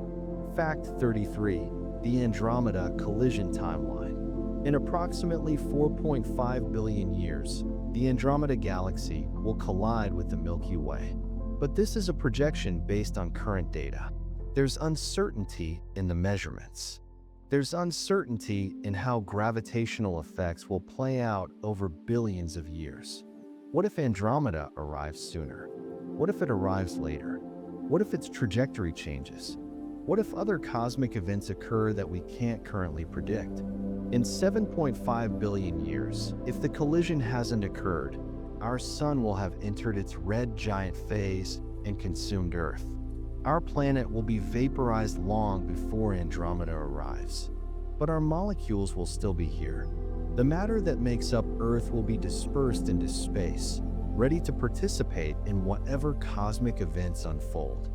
Speaker 1: Fact 33. The Andromeda collision timeline. In approximately 4.5 billion years, the Andromeda galaxy will collide with the Milky Way. But this is a projection based on current data. There's uncertainty in the measurements. There's uncertainty in how gravitational effects will play out over billions of years. What if Andromeda arrives sooner? What if it arrives later? What if its trajectory changes? What if other cosmic events occur that we can't currently predict? In 7.5 billion years, if the collision hasn't occurred, our sun will have entered its red giant phase and consumed Earth. Our planet will be vaporized long before Andromeda arrives. But our molecules will still be here. The matter that makes up Earth will be dispersed into space, ready to participate in whatever cosmic events unfold.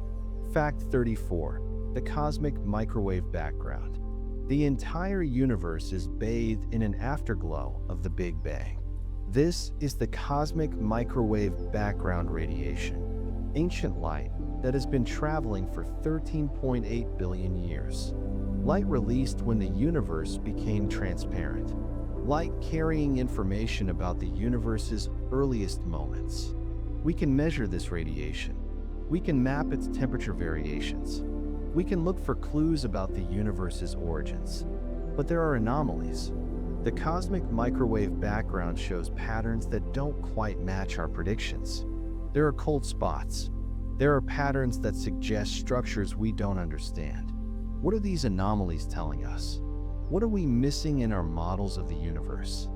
Speaker 1: Fact 34. The cosmic microwave background. The entire universe is bathed in an afterglow of the Big Bang. This is the cosmic microwave background radiation, ancient light that has been traveling for 13.8 billion years. Light released when the universe became transparent. Light carrying information about the universe's earliest moments. We can measure this radiation. We can map its temperature variations. We can look for clues about the universe's origins. But there are anomalies. The cosmic microwave background shows patterns that don't quite match our predictions. There are cold spots. There are patterns that suggest structures we don't understand. What are these anomalies telling us? What are we missing in our models of the universe?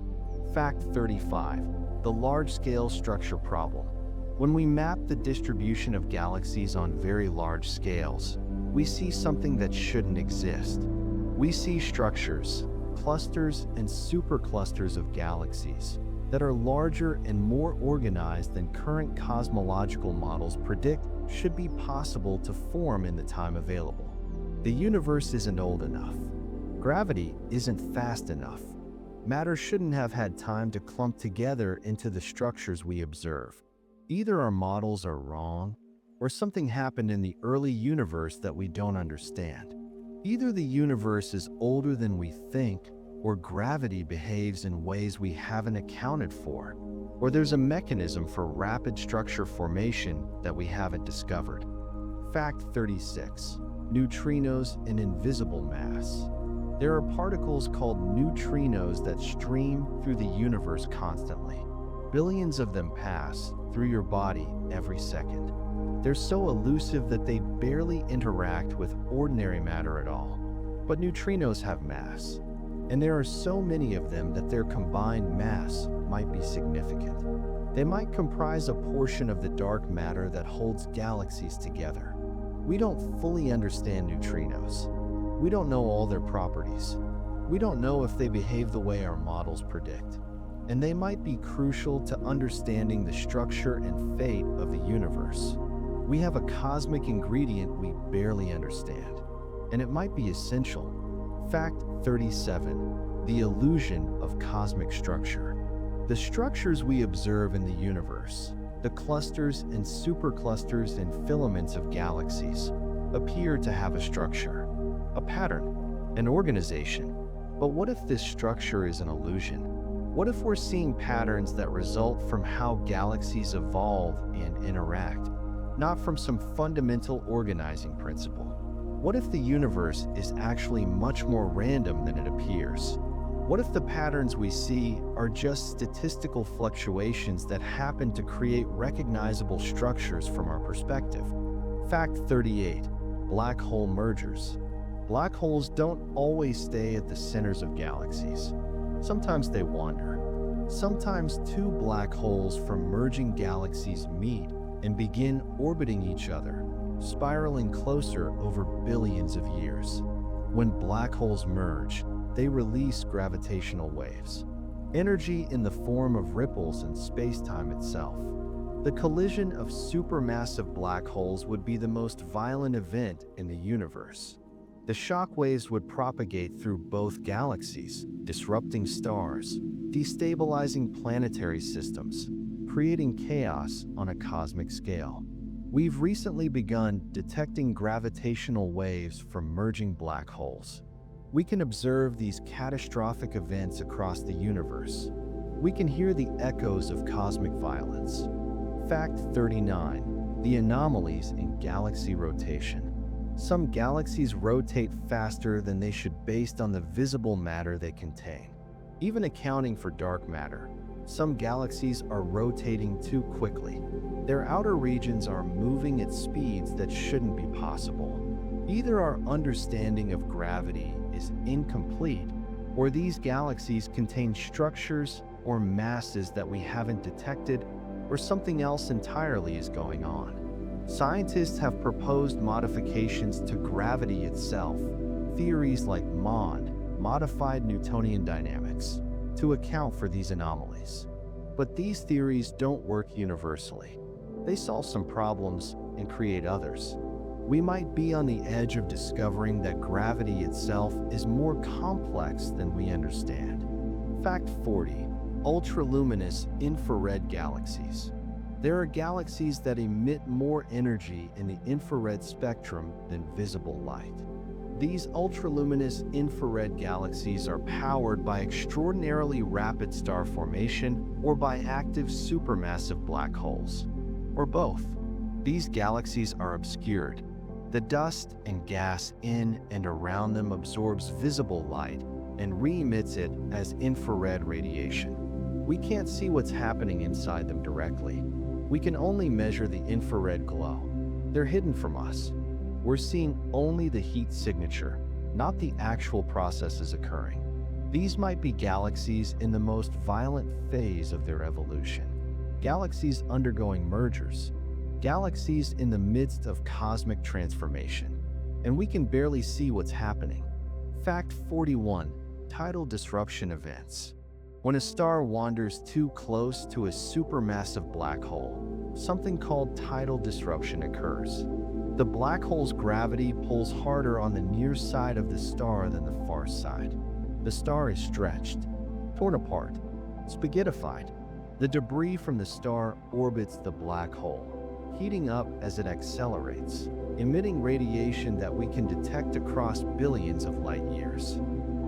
Speaker 1: Fact 35. The large-scale structure problem. When we map the distribution of galaxies on very large scales, we see something that shouldn't exist. We see structures, clusters, and superclusters of galaxies that are larger and more organized than current cosmological models predict should be possible to form in the time available. The universe isn't old enough. Gravity isn't fast enough. Matter shouldn't have had time to clump together into the structures we observe. Either our models are wrong, or something happened in the early universe that we don't understand. Either the universe is older than we think, or gravity behaves in ways we haven't accounted for, or there's a mechanism for rapid structure formation that we haven't discovered. Fact 36. Neutrinos in invisible mass. There are particles called neutrinos that stream through the universe constantly. Billions of them pass through your body every second. They're so elusive that they barely interact with ordinary matter at all. But neutrinos have mass, and there are so many of them that their combined mass might be significant. They might comprise a portion of the dark matter that holds galaxies together. We don't fully understand neutrinos. We don't know all their properties. We don't know if they behave the way our models predict, and they might be crucial to understanding the structure and fate of the universe. We have a cosmic ingredient we barely understand, and it might be essential. Fact 37. The illusion of cosmic structure. The structures we observe in the universe, the clusters and superclusters and filaments of galaxies, appear to have a structure, a pattern, an organization. But what if this structure is an illusion? What if we're seeing patterns that result from how galaxies evolve and interact, not from some fundamental organizing principle? What if the universe is actually much more random than it appears? What if the patterns we see are just statistical fluctuations that happen to create recognizable structures from our perspective? Fact 38. Black hole mergers. Black holes don't always stay at the centers of galaxies. Sometimes they wander. Sometimes two black holes from merging galaxies meet and begin orbiting each other, spiraling closer over billions of years. When black holes merge, they release gravitational waves, energy in the form of ripples in space-time itself. The collision of supermassive black holes would be the most violent event in the universe. The shock waves would propagate through both galaxies, disrupting stars, destabilizing planetary systems, creating chaos on a cosmic scale. We've recently begun detecting gravitational waves from merging black holes. We can observe these catastrophic events across the universe. We can hear the echoes of cosmic violence. Fact 39. The anomalies in galaxy rotation. Some galaxies rotate faster than they should based on the visible matter they contain. Even accounting for dark matter, some galaxies are rotating too quickly. Their outer regions are moving at speeds that shouldn't be possible. Either our understanding of gravity is incomplete, or these galaxies contain structures or masses that we haven't detected, or something else entirely is going on. Scientists have proposed modifications to gravity itself, theories like MOND, modified Newtonian dynamics, to account for these anomalies. But these theories don't work universally. They solve some problems and create others. We might be on the edge of discovering that gravity itself is more complex than we understand. Fact 40. Ultraluminous infrared galaxies. There are galaxies that emit more energy in the infrared spectrum than visible light. These ultraluminous infrared galaxies are powered by extraordinarily rapid star formation or by active supermassive black holes, or both. These galaxies are obscured. The dust and gas in and around them absorbs visible light and re-emits it as infrared radiation. We can't see what's happening inside them directly. We can only measure the infrared glow. They're hidden from us. We're seeing only the heat signature, not the actual processes occurring. These might be galaxies in the most violent phase of their evolution. Galaxies undergoing mergers. Galaxies in the midst of cosmic transformation. And we can barely see what's happening. Fact 41. Tidal disruption events. When a star wanders too close to a supermassive black hole, something called tidal disruption occurs. The black hole's gravity pulls harder on the near side of the star than the far side. The star is stretched, torn apart, spaghettified. The debris from the star orbits the black hole, heating up as it accelerates, emitting radiation that we can detect across billions of light years.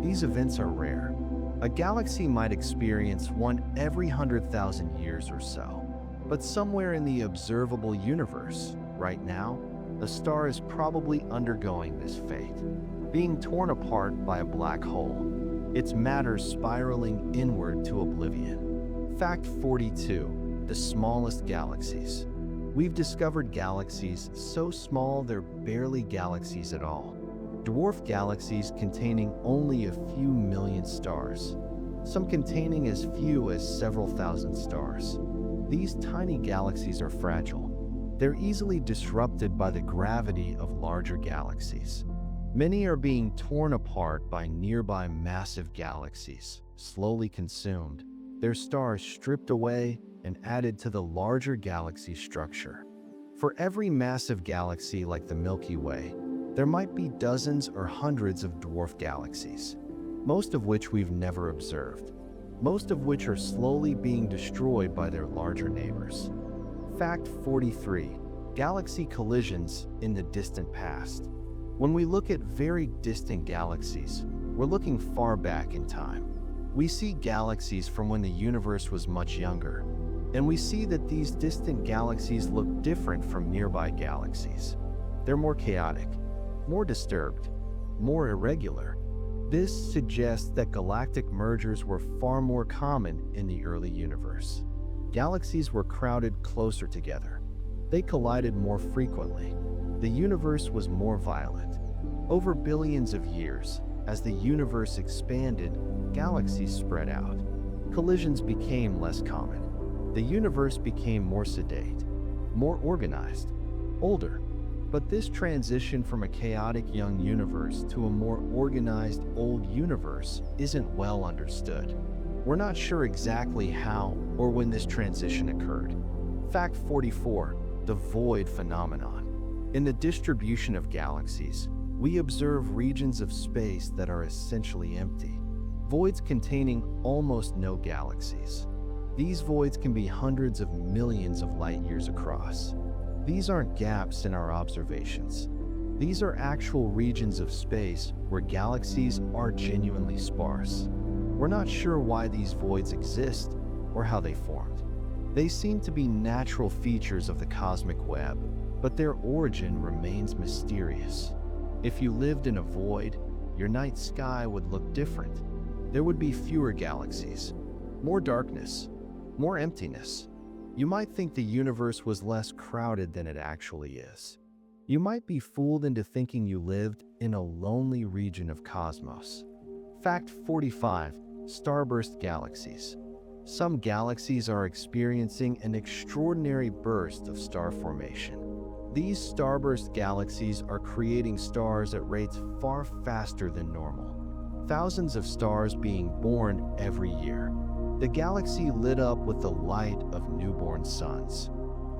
Speaker 1: These events are rare. A galaxy might experience one every 100,000 years or so. But somewhere in the observable universe, right now, a star is probably undergoing this fate, being torn apart by a black hole, its matter spiraling inward to oblivion. Fact 42. The smallest galaxies. We've discovered galaxies so small they're barely galaxies at all. Dwarf galaxies containing only a few million stars, some containing as few as several thousand stars. These tiny galaxies are fragile. They're easily disrupted by the gravity of larger galaxies. Many are being torn apart by nearby massive galaxies, slowly consumed, their stars stripped away and added to the larger galaxy structure. For every massive galaxy like the Milky Way, there might be dozens or hundreds of dwarf galaxies, most of which we've never observed, most of which are slowly being destroyed by their larger neighbors. Fact 43. Galaxy collisions in the distant past. When we look at very distant galaxies, we're looking far back in time. We see galaxies from when the universe was much younger, and we see that these distant galaxies look different from nearby galaxies. They're more chaotic, more disturbed, more irregular. This suggests that galactic mergers were far more common in the early universe. Galaxies were crowded closer together. They collided more frequently. The universe was more violent. Over billions of years, as the universe expanded, galaxies spread out. Collisions became less common. The universe became more sedate, more organized, older. But this transition from a chaotic young universe to a more organized old universe isn't well understood. We're not sure exactly how or when this transition occurred. Fact 44. The void phenomenon. In the distribution of galaxies, we observe regions of space that are essentially empty, voids containing almost no galaxies. These voids can be hundreds of millions of light years across. These aren't gaps in our observations. These are actual regions of space where galaxies are genuinely sparse. We're not sure why these voids exist or how they formed. They seem to be natural features of the cosmic web, but their origin remains mysterious. If you lived in a void, your night sky would look different. There would be fewer galaxies, more darkness, more emptiness. You might think the universe was less crowded than it actually is. You might be fooled into thinking you lived in a lonely region of cosmos. Fact 45. Starburst galaxies. Some galaxies are experiencing an extraordinary burst of star formation. These starburst galaxies are creating stars at rates far faster than normal. Thousands of stars being born every year. The galaxy lit up with the light of newborn suns.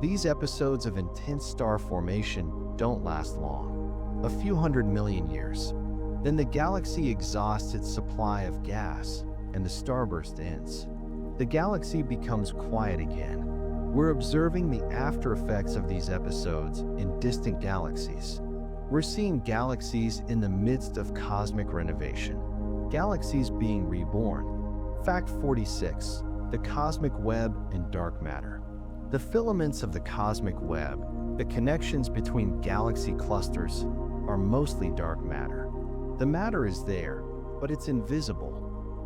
Speaker 1: These episodes of intense star formation don't last long, a few 100 million years. Then the galaxy exhausts its supply of gas, and the starburst ends. The galaxy becomes quiet again. We're observing the after effects of these episodes in distant galaxies. We're seeing galaxies in the midst of cosmic renovation, galaxies being reborn. Fact 46. The cosmic web and dark matter. The filaments of the cosmic web, the connections between galaxy clusters, are mostly dark matter. The matter is there, but it's invisible.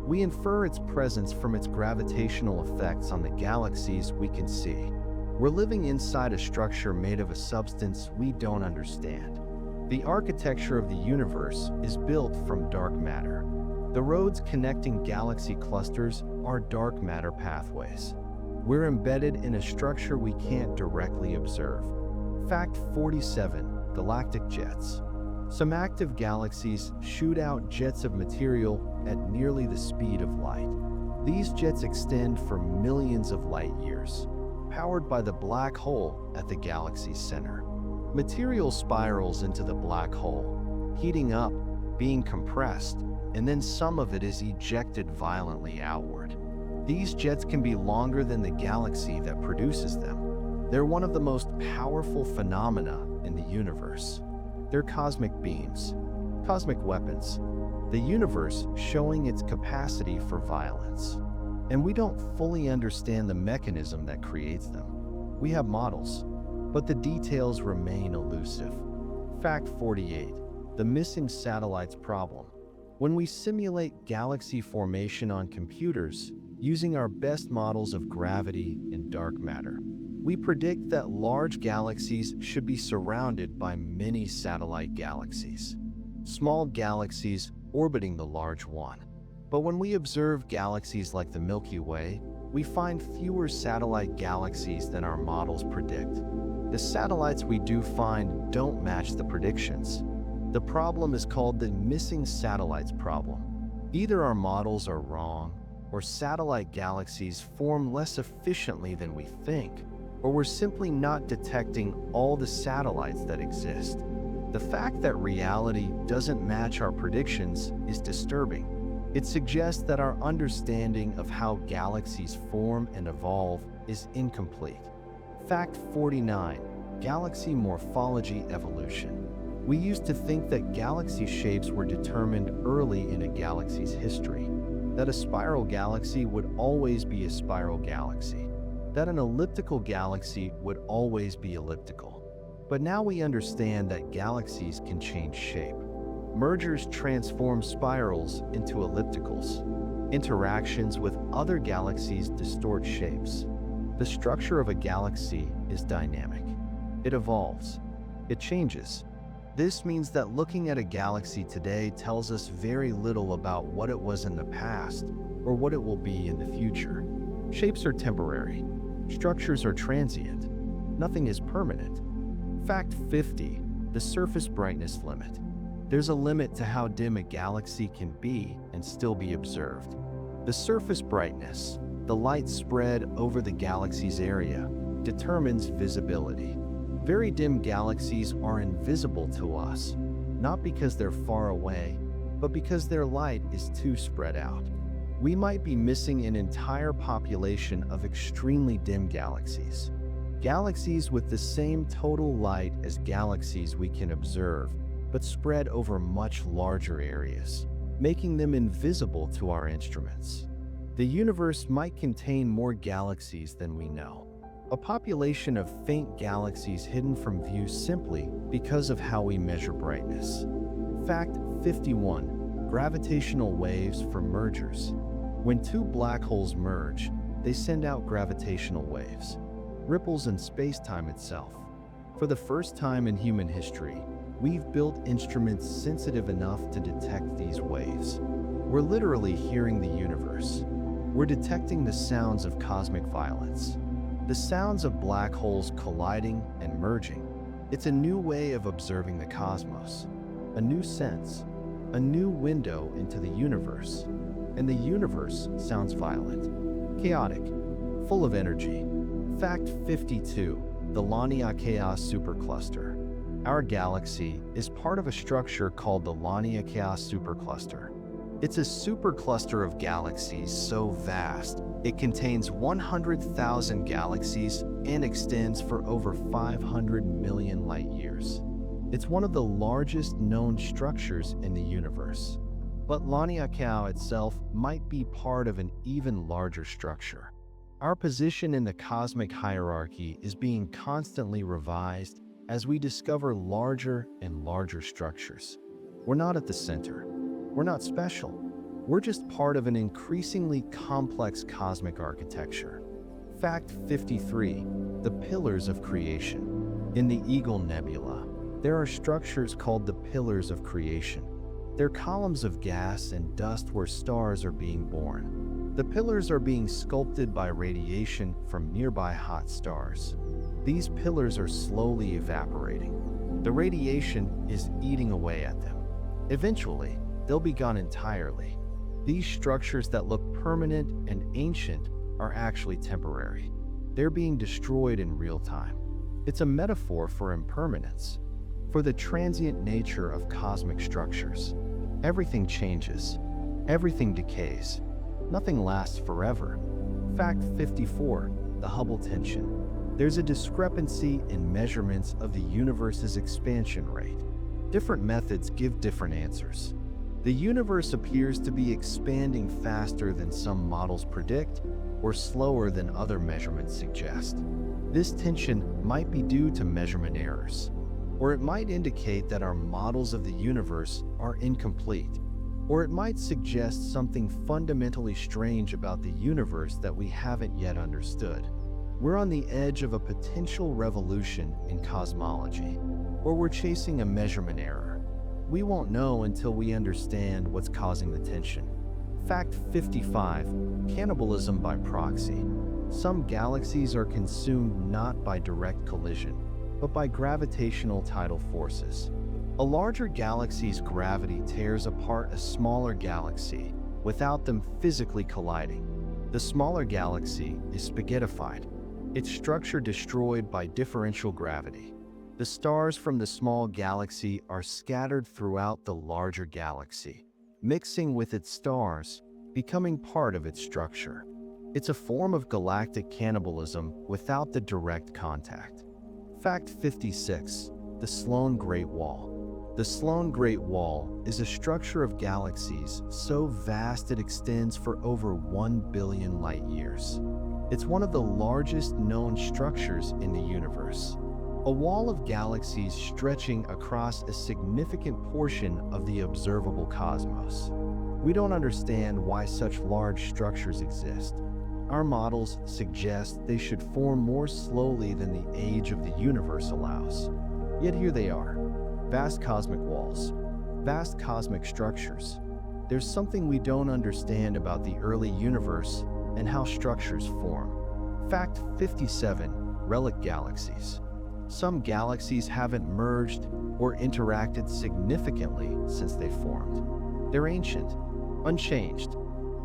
Speaker 1: We infer its presence from its gravitational effects on the galaxies we can see. We're living inside a structure made of a substance we don't understand. The architecture of the universe is built from dark matter. The roads connecting galaxy clusters are dark matter pathways. We're embedded in a structure we can't directly observe. Fact 47. Galactic jets. Some active galaxies shoot out jets of material at nearly the speed of light. These jets extend for millions of light years, powered by the black hole at the galaxy's center. Material spirals into the black hole, heating up, being compressed, and then some of it is ejected violently outward. These jets can be longer than the galaxy that produces them. They're one of the most powerful phenomena in the universe. They're cosmic beams, cosmic weapons, the universe showing its capacity for violence. And we don't fully understand the mechanism that creates them. We have models, but the details remain elusive. Fact 48. The missing satellites problem. When we simulate galaxy formation on computers, using our best models of gravity and dark matter, we predict that large galaxies should be surrounded by many satellite galaxies, small galaxies orbiting the large one. But when we observe galaxies like the Milky Way, we find fewer satellite galaxies than our models predict. The satellites we do find don't match the predictions. The problem is called the missing satellites problem. Either our models are wrong, or satellite galaxies form less efficiently than we think, or we're simply not detecting all the satellites that exist. The fact that reality doesn't match our predictions is disturbing. It suggests that our understanding of how galaxies form and evolve is incomplete. Fact 49. Galaxy morphology evolution. We used to think that galaxy shapes were determined early in a galaxy's history, that a spiral galaxy would always be a spiral galaxy, that an elliptical galaxy would always be elliptical. But now we understand that galaxies can change shape. Mergers transform spirals into ellipticals. Interactions with other galaxies distort shapes. The structure of a galaxy is dynamic. It evolves. It changes. This means that looking at a galaxy today tells us very little about what it was in the past or what it will be in the future. Shapes are temporary. Structures are transient. Nothing is permanent. Fact 50. The surface brightness limit. There's a limit to how dim a galaxy can be and still be observed. The surface brightness, the light spread over the galaxy's area, determines visibility. Very dim galaxies are invisible to us, not because they're far away, but because their light is too spread out. We might be missing an entire population of extremely dim galaxies. Galaxies with the same total light as galaxies we can observe, but spread over much larger areas, making them invisible to our instruments. The universe might contain more galaxies than we know. A population of faint galaxies hidden from view simply because of how we measure brightness. Fact 51. Gravitational waves from mergers. When two black holes merge, they send out gravitational waves, ripples in space-time itself. For the first time in human history, we've built instruments sensitive enough to detect these waves. We're literally hearing the universe. We're detecting the sounds of cosmic violence, the sounds of black holes colliding and merging. It's a new way of observing the cosmos, a new sense, a new window into the universe. And the universe sounds violent, chaotic, full of energy. Fact 52. The Laniakea supercluster. Our galaxy is part of a structure called the Laniakea supercluster. It's a supercluster of galaxies so vast, it contains 100,000 galaxies and extends for over 500 million light years. It's one of the largest known structures in the universe. But Laniakea itself might be part of an even larger structure. Our position in the cosmic hierarchy is being constantly revised as we discover larger and larger structures. We're not at the center. We're not special. We're just part of an increasingly complex cosmic architecture. Fact 53. The pillars of creation. In the Eagle Nebula, there are structures called the pillars of creation. They're columns of gas and dust where stars are being born. The pillars are being sculpted by radiation from nearby hot stars. These pillars are slowly evaporating. The radiation is eating away at them. Eventually, they'll be gone entirely. These structures that look permanent and ancient are actually temporary. They're being destroyed in real time. It's a metaphor for impermanence, for the transient nature of cosmic structures. Everything changes. Everything decays. Nothing lasts forever. Fact 54. The Hubble tension. There's a discrepancy in measurements of the universe's expansion rate. Different methods give different answers. The universe appears to be expanding faster than some models predict, or slower than other measurements suggest. This tension might be due to measurement errors, or it might indicate that our models of the universe are incomplete, or it might suggest something fundamentally strange about the universe that we haven't yet understood. We're on the edge of a potential revolution in cosmology, or we're chasing a measurement error. We won't know until we understand what's causing the tension. Fact 55. Cannibalism by proxy. Some galaxies are consumed not by direct collision, but by gravitational tidal forces. A larger galaxy's gravity tears apart a smaller galaxy without them physically colliding. The smaller galaxy is spaghettified, its structure destroyed by differential gravity. The stars from the small galaxy are scattered throughout the larger galaxy, mixing with its stars, becoming part of its structure. It's a form of galactic cannibalism without the direct contact. Fact 56. The Sloan Great Wall. The Sloan Great Wall is a structure of galaxies so vast it extends for over 1 billion light-years. It's one of the largest known structures in the universe. A wall of galaxies stretching across a significant portion of the observable cosmos. We don't understand why such large structures exist. Our models suggest they should form more slowly than the age of the universe allows. Yet here they are, vast cosmic walls, vast cosmic structures. There's something we don't understand about the early universe and how structures form. Fact 57. Relic galaxies. Some galaxies haven't merged or interacted significantly since they formed. They're ancient, unchanged,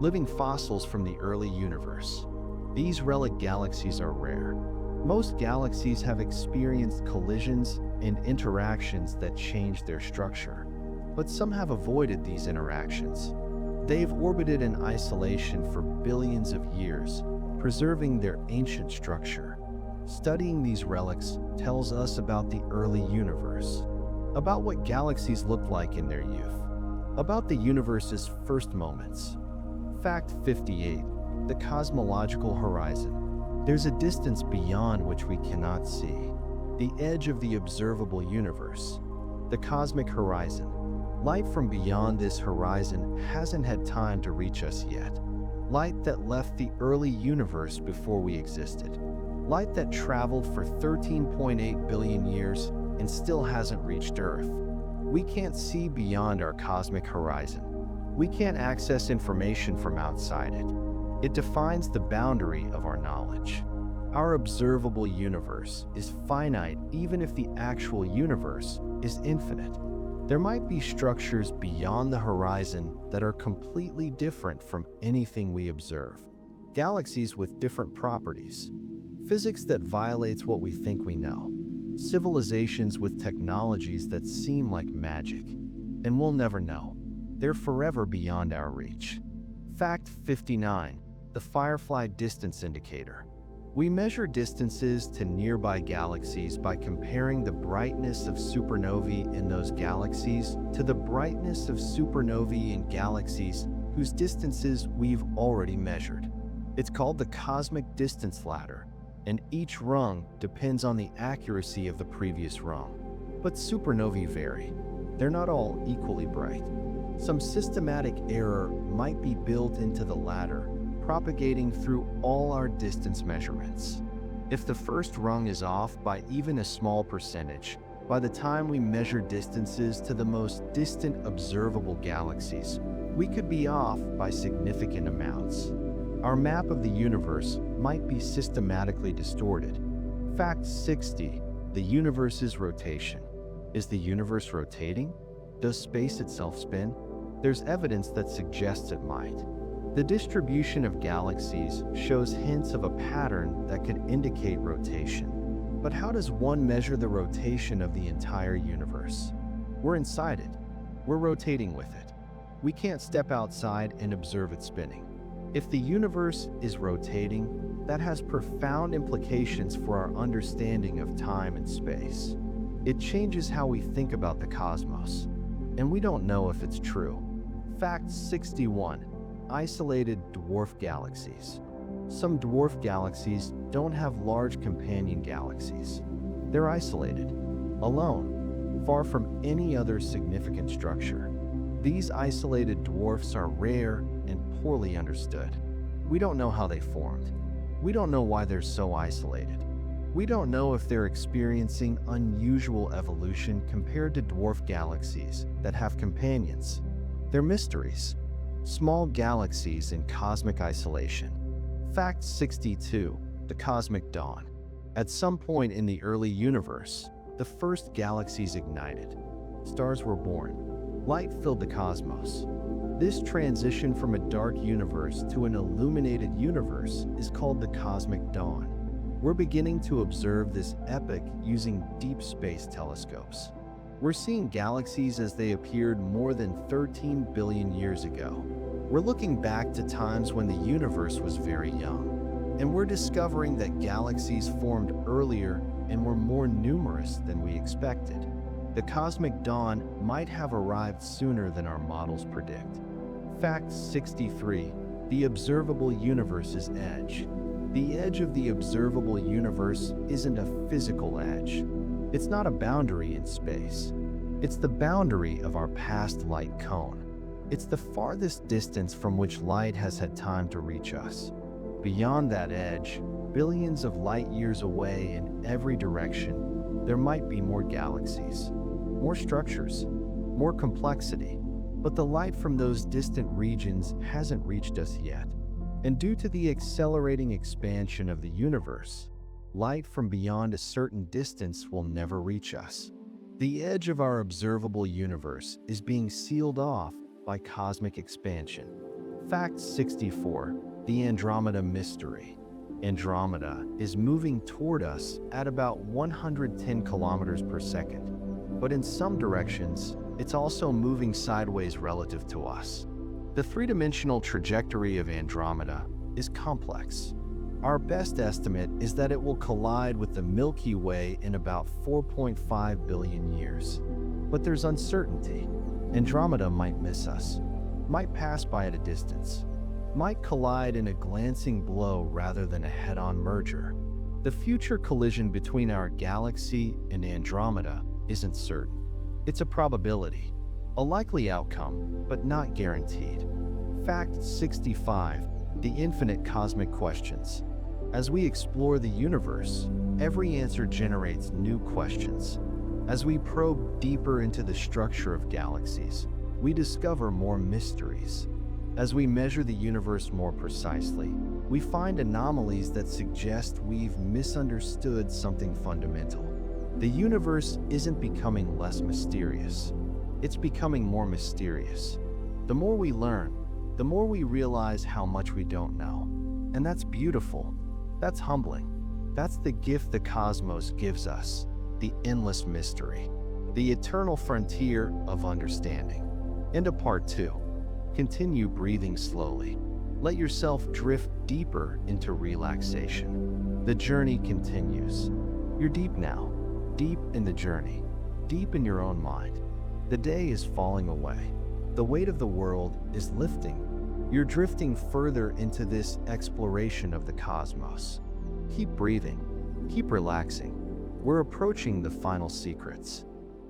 Speaker 1: living fossils from the early universe. These relic galaxies are rare. Most galaxies have experienced collisions and interactions that changed their structure, but some have avoided these interactions. They've orbited in isolation for billions of years, preserving their ancient structure. Studying these relics tells us about the early universe, about what galaxies looked like in their youth, about the universe's first moments. Fact 58. The cosmological horizon. There's a distance beyond which we cannot see, the edge of the observable universe, the cosmic horizon. Light from beyond this horizon hasn't had time to reach us yet. Light that left the early universe before we existed. Light that traveled for 13.8 billion years and still hasn't reached Earth. We can't see beyond our cosmic horizon. We can't access information from outside it. It defines the boundary of our knowledge. Our observable universe is finite even if the actual universe is infinite. There might be structures beyond the horizon that are completely different from anything we observe. Galaxies with different properties. Physics that violates what we think we know. Civilizations with technologies that seem like magic. And we'll never know. They're forever beyond our reach. Fact 59. The Firefly Distance Indicator. We measure distances to nearby galaxies by comparing the brightness of supernovae in those galaxies to the brightness of supernovae in galaxies whose distances we've already measured. It's called the cosmic distance ladder, and each rung depends on the accuracy of the previous rung. But supernovae vary. They're not all equally bright. Some systematic error might be built into the ladder, propagating through all our distance measurements. If the first rung is off by even a small percentage, by the time we measure distances to the most distant observable galaxies, we could be off by significant amounts. Our map of the universe might be systematically distorted. Fact 60. The universe's rotation. Is the universe rotating? Does space itself spin? There's evidence that suggests it might. The distribution of galaxies shows hints of a pattern that could indicate rotation. But how does one measure the rotation of the entire universe? We're inside it. We're rotating with it. We can't step outside and observe it spinning. If the universe is rotating, that has profound implications for our understanding of time and space. It changes how we think about the cosmos, and we don't know if it's true. Fact 61. Isolated dwarf galaxies. Some dwarf galaxies don't have large companion galaxies. They're isolated, alone, far from any other significant structure. These isolated dwarfs are rare and poorly understood. We don't know how they formed. We don't know why they're so isolated. We don't know if they're experiencing unusual evolution compared to dwarf galaxies that have companions. They're mysteries. Small galaxies in cosmic isolation. Fact 62. The cosmic dawn. At some point in the early universe, the first galaxies ignited. stars were born. Light filled the cosmos. This transition from a dark universe to an illuminated universe is called the cosmic dawn. We're beginning to observe this epoch using deep space telescopes. We're seeing galaxies as they appeared more than 13 billion years ago. We're looking back to times when the universe was very young, and we're discovering that galaxies formed earlier and were more numerous than we expected. The cosmic dawn might have arrived sooner than our models predict. Fact 63. The observable universe's edge. The edge of the observable universe isn't a physical edge. It's not a boundary in space. It's the boundary of our past light cone. It's the farthest distance from which light has had time to reach us. Beyond that edge, billions of light years away in every direction, there might be more galaxies, more structures, more complexity, but the light from those distant regions hasn't reached us yet. And due to the accelerating expansion of the universe, light from beyond a certain distance will never reach us. The edge of our observable universe is being sealed off by cosmic expansion. Fact 64. The Andromeda Mystery. Andromeda is moving toward us at about 110 kilometers per second, but in some directions, it's also moving sideways relative to us. The three-dimensional trajectory of Andromeda is complex. Our best estimate is that it will collide with the Milky Way in about 4.5 billion years. But there's uncertainty. Andromeda might miss us, might pass by at a distance, might collide in a glancing blow rather than a head-on merger. The future collision between our galaxy and Andromeda isn't certain. It's a probability, a likely outcome, but not guaranteed. Fact 65. The infinite cosmic questions. As we explore the universe, every answer generates new questions. As we probe deeper into the structure of galaxies, we discover more mysteries. As we measure the universe more precisely, we find anomalies that suggest we've misunderstood something fundamental. The universe isn't becoming less mysterious. It's becoming more mysterious. The more we learn, the more we realize how much we don't know. And that's beautiful. That's humbling. That's the gift the cosmos gives us, the endless mystery, the eternal frontier of understanding. Into part 2. Continue breathing slowly. Let yourself drift deeper into relaxation. The journey continues. You're deep now, deep in the journey, deep in your own mind. The day is falling away. The weight of the world is lifting. You're drifting further into this exploration of the cosmos. Keep breathing. Keep relaxing. We're approaching the final secrets.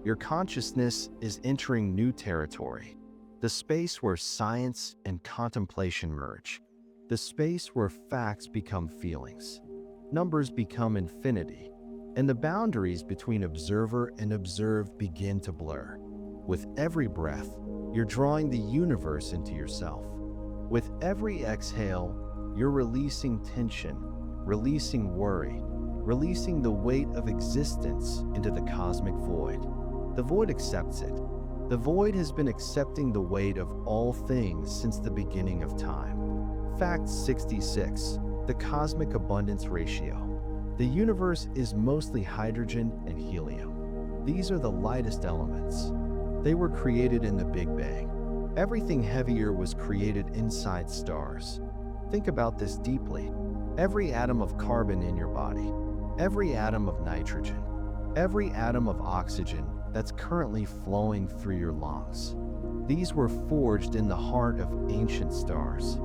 Speaker 1: Your consciousness is entering new territory. The space where science and contemplation merge. The space where facts become feelings. Numbers become infinity. And the boundaries between observer and observed begin to blur. With every breath, you're drawing the universe into yourself. With every exhale, you're releasing tension, releasing worry, releasing the weight of existence into the cosmic void. The void accepts it. The void has been accepting the weight of all things since the beginning of time. Fact 66. The cosmic abundance ratio. The universe is mostly hydrogen and helium. These are the lightest elements. They were created in the Big Bang. Everything heavier was created inside stars. Think about this deeply. Every atom of carbon in your body, every atom of nitrogen, every atom of oxygen that's currently flowing through your lungs. These were forged in the heart of ancient stars,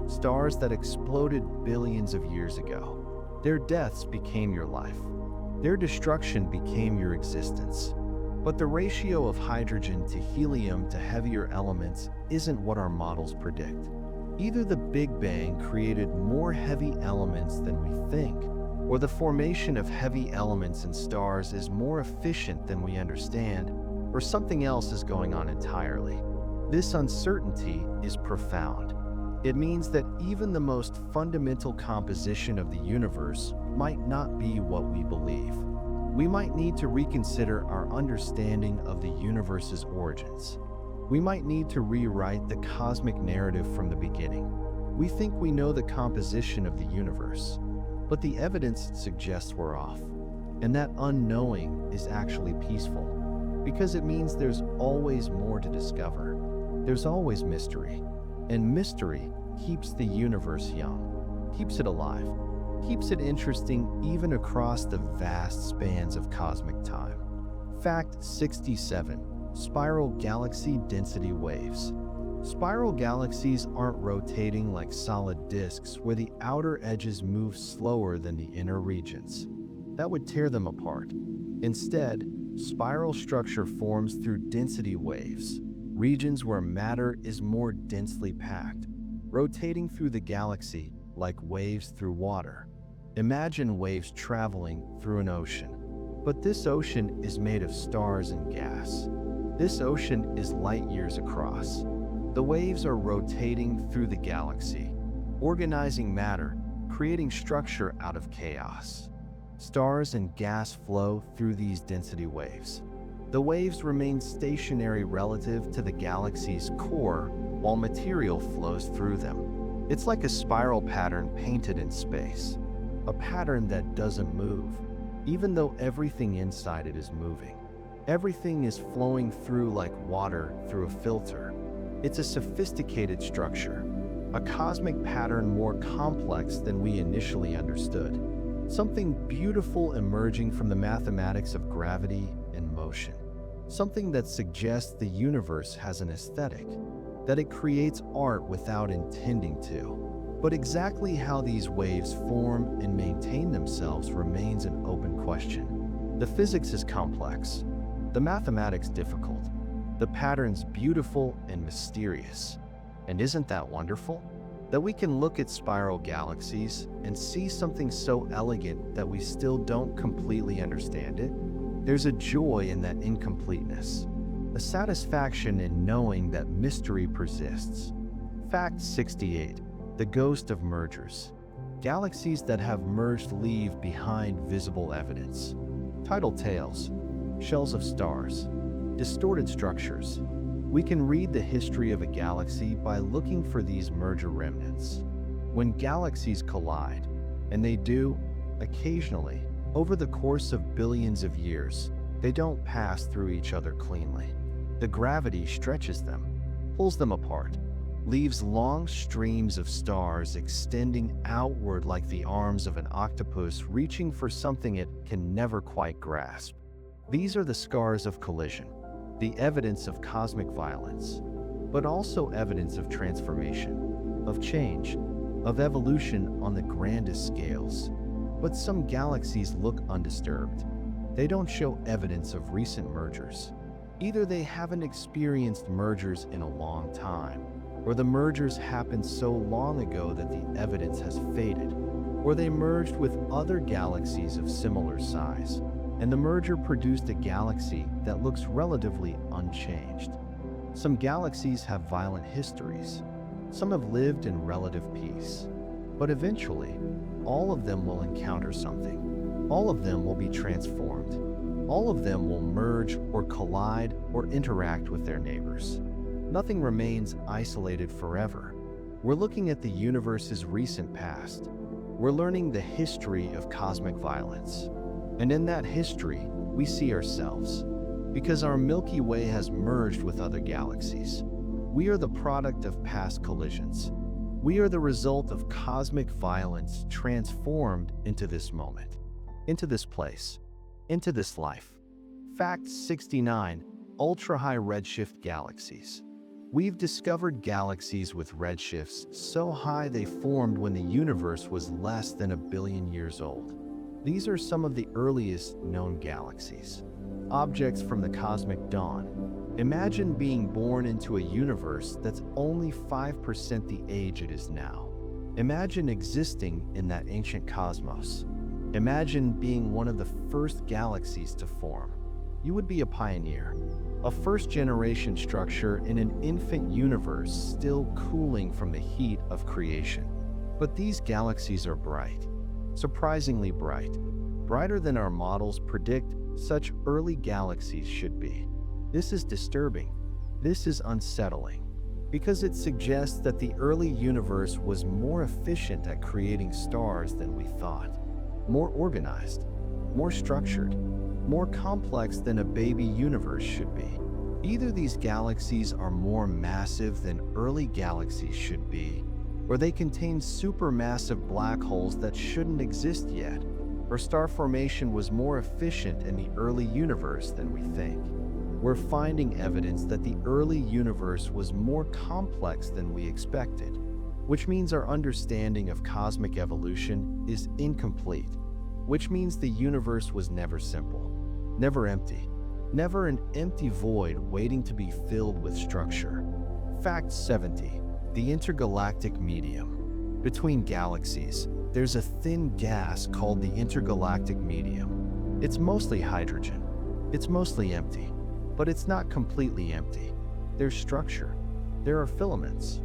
Speaker 1: stars that exploded billions of years ago. Their deaths became your life. Their destruction became your existence. But the ratio of hydrogen to helium to heavier elements isn't what our models predict. Either the Big Bang created more heavy elements than we think, or the formation of heavy elements in stars is more efficient than we understand, or something else is going on entirely. This uncertainty is profound. It means that even the most fundamental composition of the universe might not be what we believe. we might need to reconsider our understanding of the universe's origins. We might need to rewrite the cosmic narrative from the beginning. We think we know the composition of the universe, but the evidence suggests we're off. And that unknowing is actually peaceful, because it means there's always more to discover. There's always mystery, and mystery keeps the universe young, keeps it alive, keeps it interesting even across the vast spans of cosmic time. Fact 67. Spiral galaxy density waves. Spiral galaxies aren't rotating like solid disks where the outer edges move slower than the inner regions. That would tear them apart. Instead, spiral structure forms through density waves, regions where matter is more densely packed, rotating through the galaxy like waves through water. Imagine waves traveling through an ocean. But this ocean is made of stars and gas. This ocean is light years across. The waves are rotating through the galaxy, organizing matter, creating structure out of chaos. Stars and gas flow through these density waves. The waves remain stationary relative to the galaxy's core while material flows through them. It's like a spiral pattern painted in space, a pattern that doesn't move, even though everything inside it is moving. Everything is flowing through like water through a filter. It's a sophisticated structure, a cosmic pattern more complex than we initially understood. Something beautiful emerging from the mathematics of gravity and motion. Something that suggests the universe has an aesthetic, that it creates art without intending to. But exactly how these waves form and maintain themselves remains an open question. The physics is complex, the mathematics difficult, the patterns beautiful and mysterious. And isn't that wonderful? That we can look at spiral galaxies and see something so elegant that we still don't completely understand it? There's a joy in that incompleteness, a satisfaction in knowing that mystery persists. Fact 68. The ghost of mergers. Galaxies that have merged leave behind visible evidence. Tidal tails, shells of stars, distorted structures. We can read the history of a galaxy by looking for these merger remnants. When galaxies collide, and they do occasionally, over the course of billions of years, they don't pass through each other cleanly. The gravity stretches them, pulls them apart, leaves long streams of stars extending outward like the arms of an octopus reaching for something it can never quite grasp. These are the scars of collision, the evidence of cosmic violence, but also evidence of transformation, of change, of evolution on the grandest scales. But some galaxies look undisturbed. They don't show evidence of recent mergers. Either they haven't experienced mergers in a long time, or the mergers happened so long ago that the evidence has faded, or they merged with other galaxies of similar size, and the merger produced a galaxy that looks relatively unchanged. Some galaxies have violent histories. Some have lived in relative peace. But eventually, all of them will encounter something. All of them will be transformed. All of them will merge or collide or interact with their neighbors. Nothing remains isolated forever. We're looking at the universe's recent past. We're learning the history of cosmic violence. And in that history, we see ourselves. Because our Milky Way has merged with other galaxies. We are the product of past collisions. We are the result of cosmic violence transformed into this moment, into this place, into this life. Fact 69. Ultra-high redshift galaxies. We've discovered galaxies with redshifts so high they formed when the universe was less than 1 billion years old. These are some of the earliest known galaxies, objects from the cosmic dawn. Imagine being born into a universe that's only 5% the age it is now. Imagine existing in that ancient cosmos. Imagine being one of the first galaxies to form. You would be a pioneer, a first-generation structure in an infant universe still cooling from the heat of creation. But these galaxies are bright, surprisingly bright. brighter than our models predict such early galaxies should be. This is disturbing. This is unsettling, because it suggests that the early universe was more efficient at creating stars than we thought, more organized, more structured, more complex than a baby universe should be. Either these galaxies are more massive than early galaxies should be, or they contain supermassive black holes that shouldn't exist yet, or star formation was more efficient in the early universe than we think. We're finding evidence that the early universe was more complex than we expected, which means our understanding of cosmic evolution is incomplete, which means the universe was never simple, never empty, never an empty void waiting to be filled with structure. Fact 70. The intergalactic medium. Between galaxies, there's a thin gas called the intergalactic medium. It's mostly hydrogen. It's mostly empty, but it's not completely empty. There's structure. There are filaments.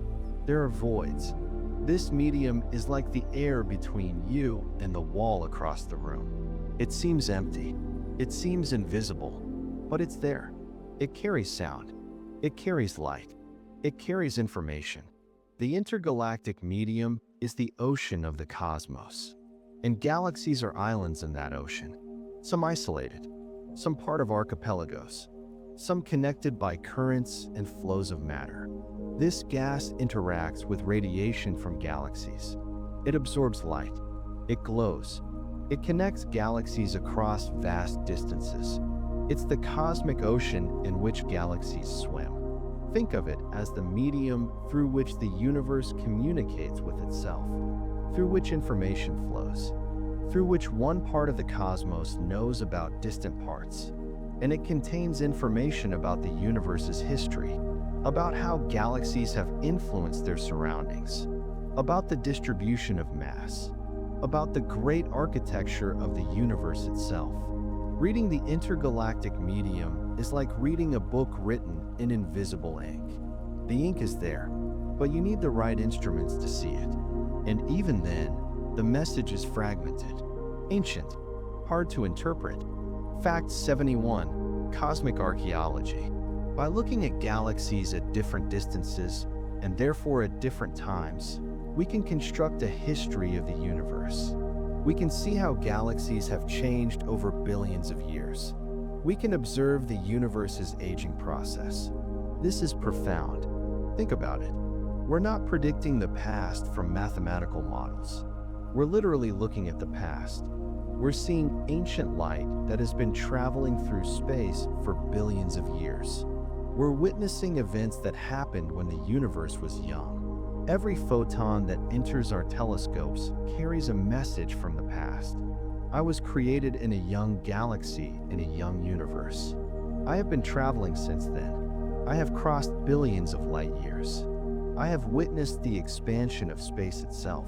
Speaker 1: There are voids. This medium is like the air between you and the wall across the room. It seems empty. It seems invisible, but it's there. It carries sound. It carries light. It carries information. The intergalactic medium is the ocean of the cosmos, and galaxies are islands in that ocean, some isolated, some part of archipelagos, some connected by currents and flows of matter. This gas interacts with radiation from galaxies. It absorbs light. It glows. It connects galaxies across vast distances. It's the cosmic ocean in which galaxies swim. Think of it as the medium through which the universe communicates with itself, through which information flows, through which one part of the cosmos knows about distant parts, and it contains information about the universe's history, about how galaxies have influenced their surroundings, about the distribution of mass, about the great architecture of the universe itself. Reading the intergalactic medium is like reading a book written in invisible ink. The ink is there, but you need the right instruments to see it. And even then, the message is fragmented, ancient, hard to interpret. Fact 71. Cosmic archaeology. By looking at galaxies at different distances, and therefore at different times, we can construct a history of the universe. We can see how galaxies have changed over billions of years. We can observe the universe's aging process. This is profound. Think about it. We're not predicting the past from mathematical models. We're literally looking at the past. We're seeing ancient light that has been traveling through space for billions of years. We're witnessing events that happened when the universe was young. Every photon that enters our telescopes carries a message from the past. I was created in a young galaxy in a young universe. I have been traveling since then. I have crossed billions of light years. I have witnessed the expansion of space itself.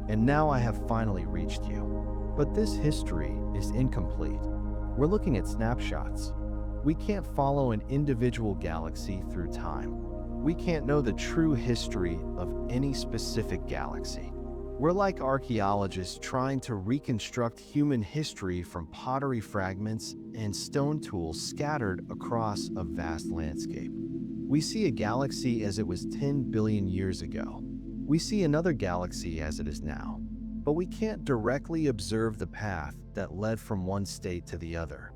Speaker 1: And now I have finally reached you. But this history is incomplete. We're looking at snapshots. We can't follow an individual galaxy through time. We can't know the true history of any specific galaxy. We're like archaeologists trying to reconstruct human history from pottery fragments and stone tools scattered across a vast landscape. We see a galaxy as it was 10 billion years ago. We see another galaxy as it is now. But we can't directly observe the path that led from one state to the other.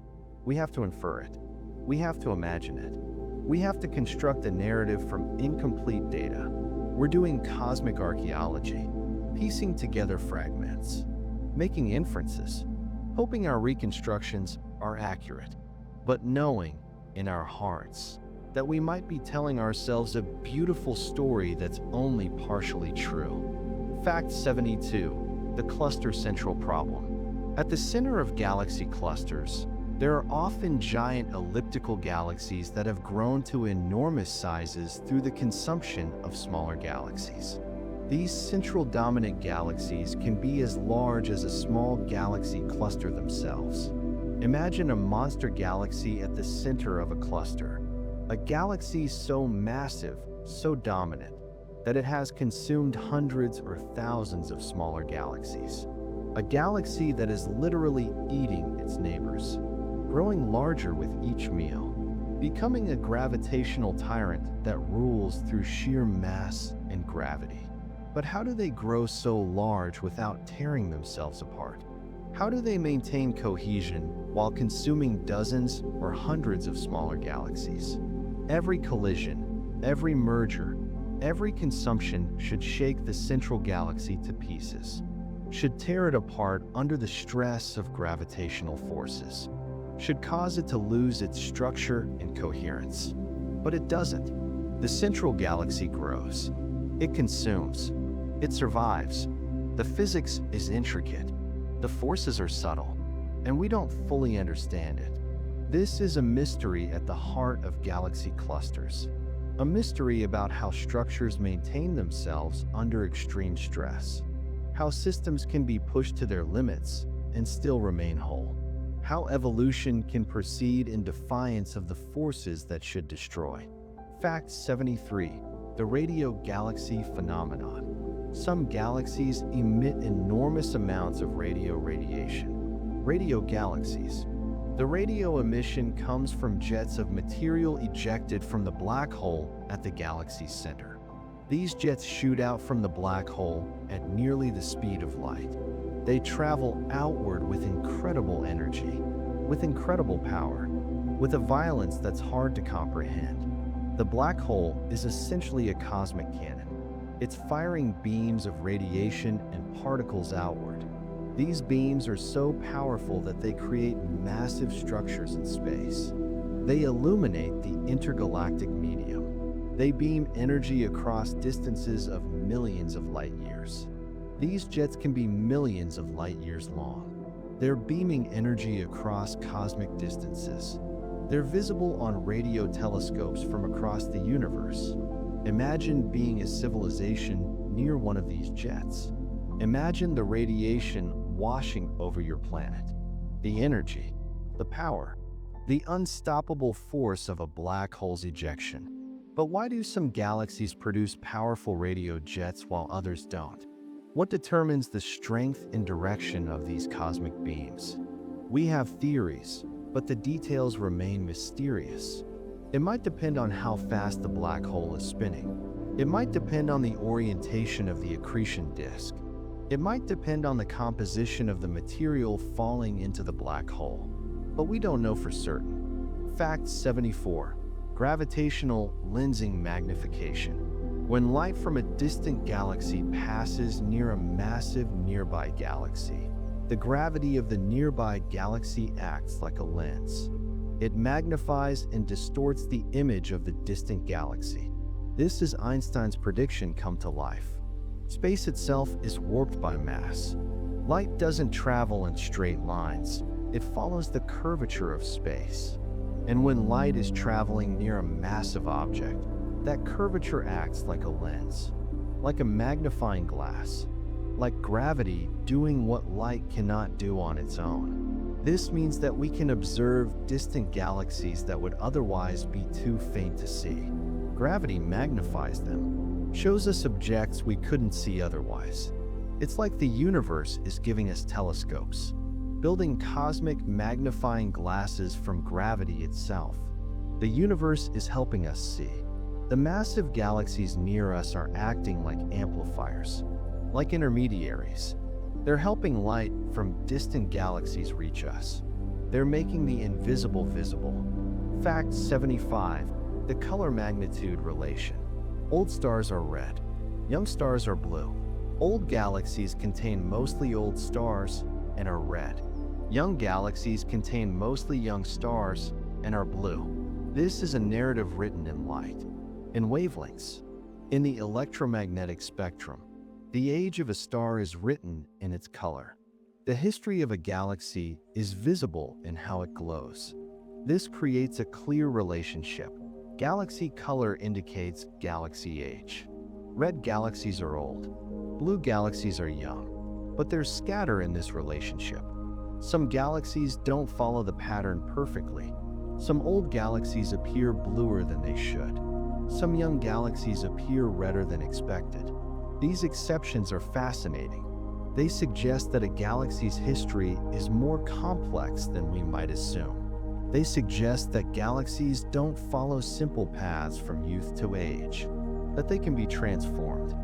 Speaker 1: We have to infer it. We have to imagine it. We have to construct a narrative from incomplete data. We're doing cosmic archaeology, piecing together fragments, making inferences, hoping our reconstructions are accurate, but knowing in our hearts that we might be telling ourselves a beautiful story that's only partially true. Fact 72. The cluster central problem. At the center of galaxy clusters, there are often giant elliptical galaxies that have grown to enormous sizes through the consumption of smaller galaxies. These central dominant galaxies can be as large as a small galaxy cluster themselves. Imagine a monster galaxy at the center of a cluster, a galaxy so massive, so dominant, that it has consumed hundreds or thousands of smaller galaxies. A galaxy that is literally eating its neighbors, growing larger with each meal, becoming a gravitational tyrant that rules through sheer mass and gravity. But how do they grow so large without tearing themselves apart? How do they maintain cohesion while consuming dozens or hundreds of smaller galaxies? Every collision, every merger, every consumption should shake the central galaxy to pieces, should tear it apart under the stress of gravitational forces, should cause it to lose its structure and coherence. But it doesn't. The central galaxy grows. It consumes. It survives. The physics is intricate. The forces are subtle, and we don't fully understand it. This is a mystery at the heart of galaxy clusters. A mystery about how structures maintain themselves under extreme stress. How systems can be pushed to their limits and still remain whole. How evolution can proceed in defiance of the forces that should destroy. Fact 73. The radio galaxy phenomenon. Some galaxies emit enormous amounts of radio radiation. Radio galaxies. The radio emission comes from jets of material ejected from the black hole at the galaxy's center. These jets shoot out from the black hole at nearly the speed of light. They travel outward with incredible energy, with incredible power, with a violence that's hard to comprehend. The black hole is essentially a cosmic cannon. It's firing beams of radiation and particles outward. These beams are so powerful that they create massive structures in space. They illuminate the intergalactic medium. They beam energy across distances of millions of light years. These jets can be millions of light years long. They're beaming energy across cosmic distances. They're visible on radio telescopes from across the universe. Imagine being a civilization near one of these jets. Imagine the radiation washing over your planet. The energy, the power, the unstoppable force of a black hole's ejection. But why do some galaxies produce powerful radio jets while others don't? What determines the strength and direction of these cosmic beams? We have theories, but the details remain mysterious. It might depend on how fast the black hole is spinning. It might depend on the orientation of the accretion disk. It might depend on the composition of the material falling into the black hole. But we don't know for certain. Fact 74. Gravitational lensing magnification. When light from a distant galaxy passes near a massive nearby galaxy, the gravity of the nearby galaxy acts like a lens. It magnifies and distorts the image of the distant galaxy. This is Einstein's prediction come to life. Space itself is warped by mass. Light doesn't travel in straight lines. It follows the curvature of space. And when light is traveling near a massive object, that curvature acts like a lens, like a magnifying glass, like gravity doing what light cannot do on its own. This means that we can observe distant galaxies that would otherwise be too faint to see. Gravity magnifies them, shows us objects we couldn't see otherwise. It's like the universe is giving us telescopes, building cosmic magnifying glasses from gravity itself. The universe is helping us see. The massive galaxies near us are acting like amplifiers, like intermediaries. They're helping light from distant galaxies reach us. They're making the invisible visible. Fact 75. The color magnitude relation. Old stars are red. Young stars are blue. Old galaxies contain mostly old stars and are red. Young galaxies contain mostly young stars and are blue. This is a narrative written in light, in wavelengths, in the electromagnetic spectrum. The age of a star is written in its color. The history of a galaxy is visible in how it glows. This creates a clear relationship. Galaxy color indicates galaxy age. Red galaxies are old. Blue galaxies are young. But there's scatter in this relationship. Some galaxies don't follow the pattern perfectly. Some old galaxies appear bluer than they should. Some young galaxies appear redder than expected. These exceptions are fascinating. They suggest that a galaxy's history is more complex than we might assume. They suggest that galaxies don't follow simple paths from youth to age, that they can be transformed,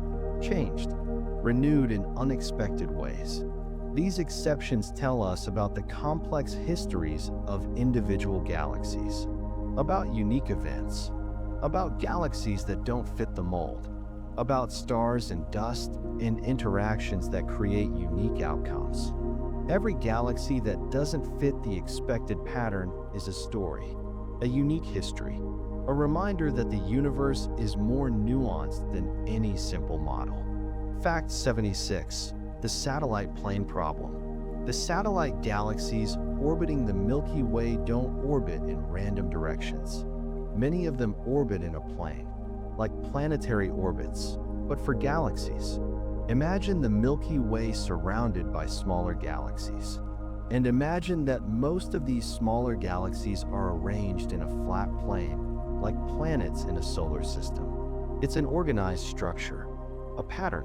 Speaker 1: changed, renewed in unexpected ways. These exceptions tell us about the complex histories of individual galaxies, about unique events, about galaxies that don't fit the mold, about stars and dust and interactions that create unique outcomes. Every galaxy that doesn't fit the expected pattern is a story, a unique history, a reminder that the universe is more nuanced than any simple model. Fact 76. The satellite plane problem. The satellite galaxies orbiting the Milky Way don't orbit in random directions. Many of them orbit in a plane, like planetary orbits, but for galaxies. Imagine the Milky Way surrounded by smaller galaxies. And imagine that most of these smaller galaxies are arranged in a flat plane, like planets in a solar system. It's an organized structure, a pattern.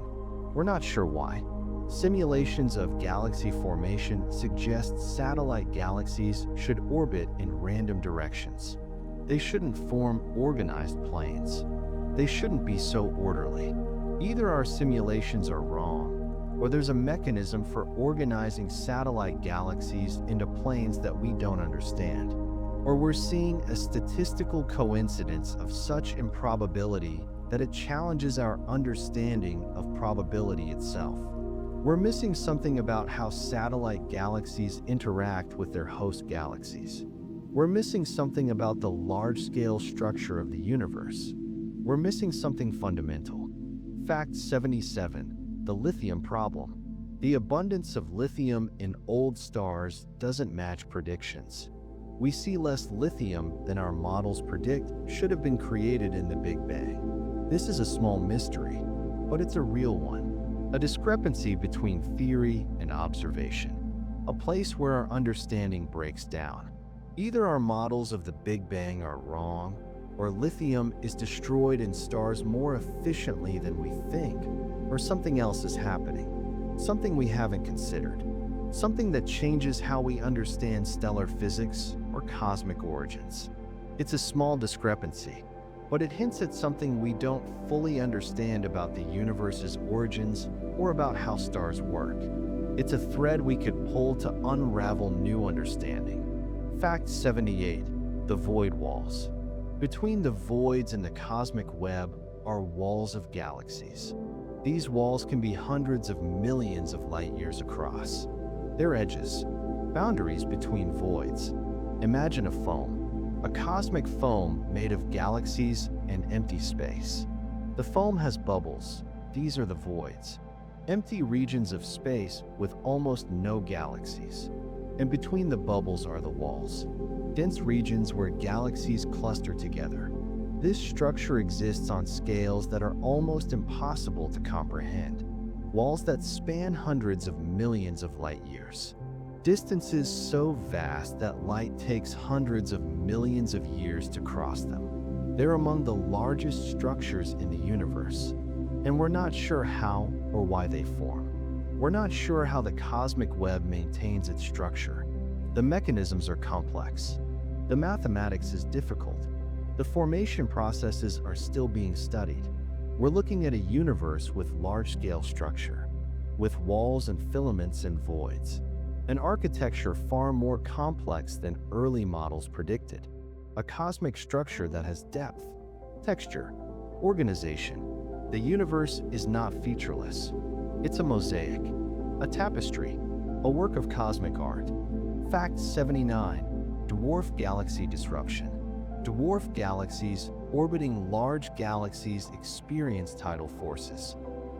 Speaker 1: We're not sure why. Simulations of galaxy formation suggest satellite galaxies should orbit in random directions. They shouldn't form organized planes. They shouldn't be so orderly. Either our simulations are wrong, or there's a mechanism for organizing satellite galaxies into planes that we don't understand, or we're seeing a statistical coincidence of such improbability that it challenges our understanding of probability itself. We're missing something about how satellite galaxies interact with their host galaxies. We're missing something about the large-scale structure of the universe. We're missing something fundamental. Fact 77. The lithium problem. The abundance of lithium in old stars doesn't match predictions. We see less lithium than our models predict should have been created in the Big Bang. This is a small mystery, but it's a real one. A discrepancy between theory and observation. A place where our understanding breaks down. Either our models of the Big Bang are wrong, or lithium is destroyed in stars more efficiently than we think, or something else is happening, something we haven't considered, something that changes how we understand stellar physics or cosmic origins. It's a small discrepancy, but it hints at something we don't fully understand about the universe's origins or about how stars work. It's a thread we could pull to unravel new understanding. Fact 78. The void walls. Between the voids and the cosmic web are walls of galaxies. These walls can be hundreds of millions of light years across. They're edges, boundaries between voids. Imagine a foam, a cosmic foam made of galaxies and empty space. The foam has bubbles. These are the voids, empty regions of space with almost no galaxies. And between the bubbles are the walls, dense regions where galaxies cluster together. This structure exists on scales that are almost impossible to comprehend, walls that span hundreds of millions of light years. Distances so vast that light takes hundreds of millions of years to cross them. They're among the largest structures in the universe, and we're not sure how or why they form. We're not sure how the cosmic web maintains its structure. The mechanisms are complex. The mathematics is difficult. The formation processes are still being studied. We're looking at a universe with large-scale structure, with walls and filaments and voids, an architecture far more complex than early models predicted, a cosmic structure that has depth, texture, organization. The universe is not featureless. It's a mosaic, a tapestry, a work of cosmic art. Fact 79. Dwarf galaxy disruption. Dwarf galaxies orbiting large galaxies experience tidal forces.